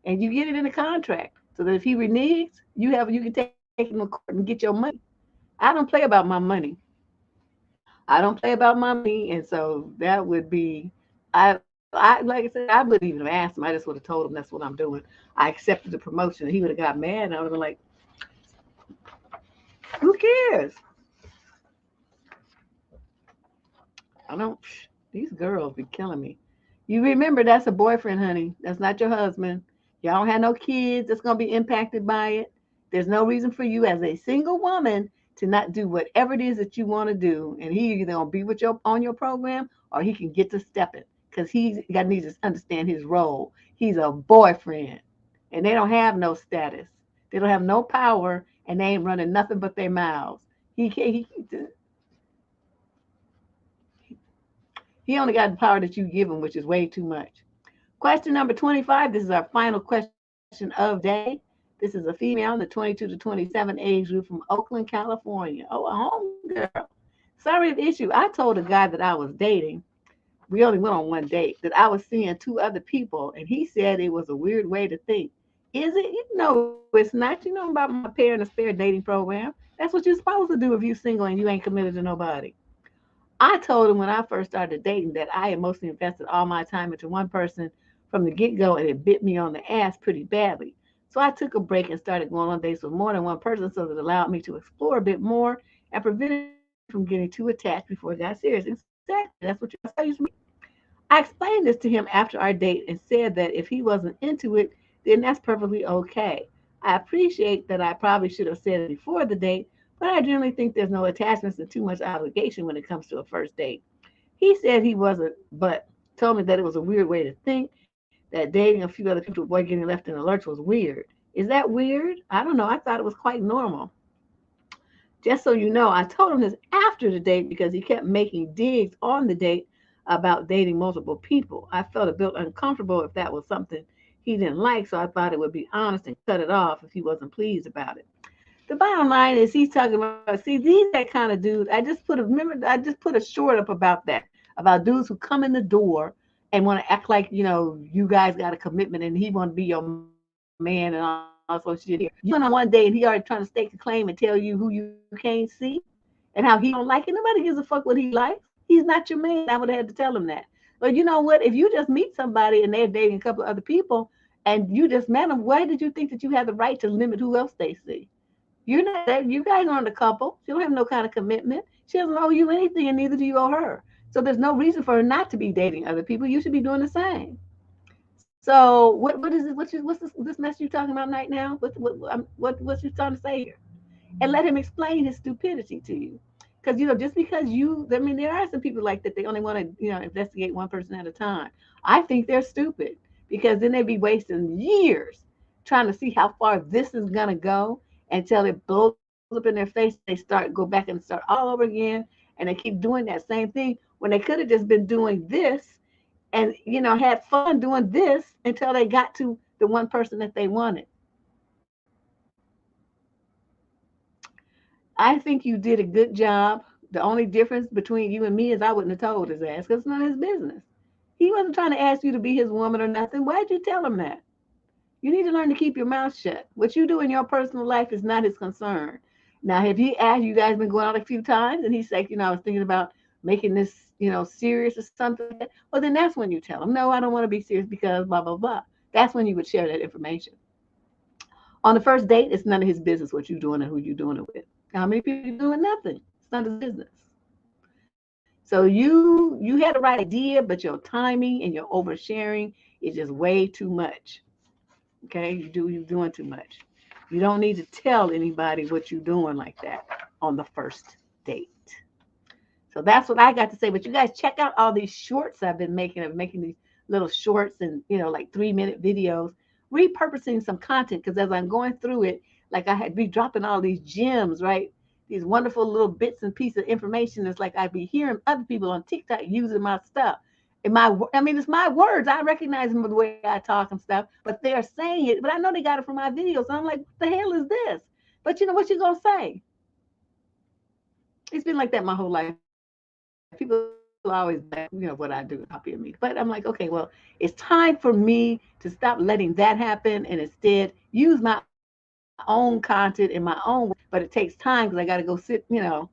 and you get it in the contract so that if he reneges, you can take him to court and get your money. I don't play about my money. I don't play about my money, and so that would be, I like I said, I wouldn't even have asked him. I just would have told him that's what I'm doing. I accepted the promotion, and he would have got mad, and I would have been like, "Who cares? I don't." These girls be killing me. You remember that's a boyfriend, honey. That's not your husband. Y'all don't have no kids that's gonna be impacted by it. There's no reason for you as a single woman to not do whatever it is that you want to do. And he either gonna be with your on your program or he can get to stepping because needs to understand his role. He's a boyfriend, and they don't have no status. They don't have no power, and they ain't running nothing but their mouths. He can't. He only got the power that you give him, which is way too much. Question number 25. This is our final question of the day. This is a female in the 22 to 27 age group from Oakland, California. Oh, a home girl. Sorry of the issue. I told a guy that I was dating, we only went on one date, that I was seeing two other people, and he said it was a weird way to think. Is it? No, it's not. You know about my pair and a spare dating program. That's what you're supposed to do if you're single and you ain't committed to nobody. I told him when I first started dating that I had mostly invested all my time into one person from the get go, and it bit me on the ass pretty badly. So I took a break and started going on dates with more than one person so that it allowed me to explore a bit more and prevented me from getting too attached before it got serious. Exactly. That's what you're supposed to me. I explained this to him after our date and said that if he wasn't into it, then that's perfectly okay. I appreciate that I probably should have said it before the date, but I generally think there's no attachments and too much obligation when it comes to a first date. He said he wasn't, but told me that it was a weird way to think, that dating a few other people to avoid getting left in the lurch was weird. Is that weird? I don't know. I thought it was quite normal. Just so you know, I told him this after the date because he kept making digs on the date about dating multiple people. I felt a bit uncomfortable if that was something he didn't like, so I thought it would be honest and cut it off if he wasn't pleased about it. The bottom line is he's talking about, see, these that kind of dudes. I just put a short up about dudes who come in the door and want to act like, you guys got a commitment and he want to be your man and all sorts of shit here. You went on one day and he already trying to stake a claim and tell you who you can't see and how he don't like it. Nobody gives a fuck what he likes. He's not your man. I would have had to tell him that. But you know what? If you just meet somebody and they're dating a couple of other people and you just met them, why did you think that you had the right to limit who else they see? You're not that. You guys aren't a couple. She don't have no kind of commitment. She doesn't owe you anything, and neither do you owe her. So there's no reason for her not to be dating other people. You should be doing the same. So what is it? What's this mess you talking about right now? What's you trying to say here? And let him explain his stupidity to you. Because just because there are some people like that. They only want to investigate one person at a time. I think they're stupid because then they'd be wasting years trying to see how far this is gonna go until it blows up in their face, they go back and start all over again, and they keep doing that same thing when they could have just been doing this and, you know, had fun doing this until they got to the one person that they wanted. I think you did a good job. The only difference between you and me is I wouldn't have told his ass because it's not his business. He wasn't trying to ask you to be his woman or nothing. Why'd you tell him that? You need to learn to keep your mouth shut. What you do in your personal life is not his concern. Now, if he asked, you guys been going out a few times, and he's like, you know, I was thinking about making this, you know, serious or something like that, well, then that's when you tell him, no, I don't want to be serious because blah, blah, blah. That's when you would share that information. On the first date, it's none of his business what you're doing and who you're doing it with. How many people are doing nothing? It's none of his business. So you had the right idea, but your timing and your oversharing is just way too much. Okay, you're doing too much. You don't need to tell anybody what you're doing like that on the first date. So that's what I got to say. But you guys check out all these shorts I've been making. I'm making these little shorts and, you know, like 3-minute videos, repurposing some content, because as I'm going through it, like I had be dropping all these gems, right? These wonderful little bits and pieces of information. It's like I'd be hearing other people on TikTok using my stuff. I mean, it's my words. I recognize them with the way I talk and stuff, but they're saying it. But I know they got it from my videos. So I'm like, what the hell is this? But you know what you're gonna say? It's been like that my whole life. People always, you know, what I do, copy of me. But I'm like, okay, well, it's time for me to stop letting that happen and instead use my own content in my own way. But it takes time because I got to go sit there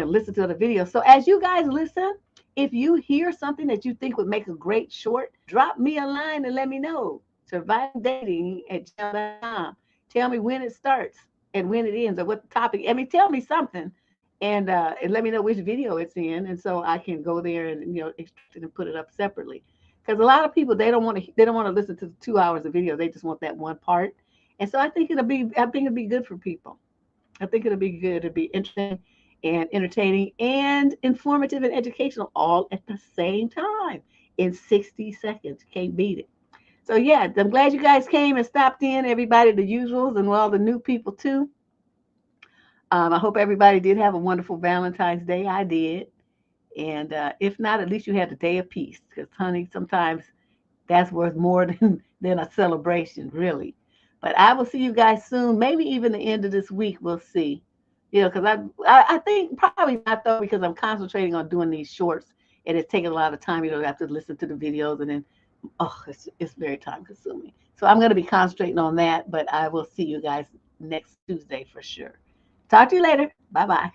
and listen to the video. So as you guys listen, if you hear something that you think would make a great short, drop me a line and let me know. survivingdating@gmail.com. Tell me when it starts and when it ends or what the topic. I mean, tell me something and let me know which video it's in, and so I can go there and, you know, extract it and put it up separately. Because a lot of people, they don't want to listen to the 2 hours of video. They just want that one part. And so I think it'll be good for people. I think it'll be good. It'll be interesting and entertaining and informative and educational all at the same time in 60 seconds. Can't beat it. So yeah, I'm glad you guys came and stopped in, everybody, the usuals and all the new people too. I hope everybody did have a wonderful Valentine's Day. I did. And if not, at least you had a day of peace. Because, honey, sometimes that's worth more than a celebration, really. But I will see you guys soon. Maybe even the end of this week, we'll see. You know, because I think probably not, though, because I'm concentrating on doing these shorts. And it's taking a lot of time. You know, I have to listen to the videos. And then, it's very time consuming. So I'm going to be concentrating on that. But I will see you guys next Tuesday for sure. Talk to you later. Bye-bye.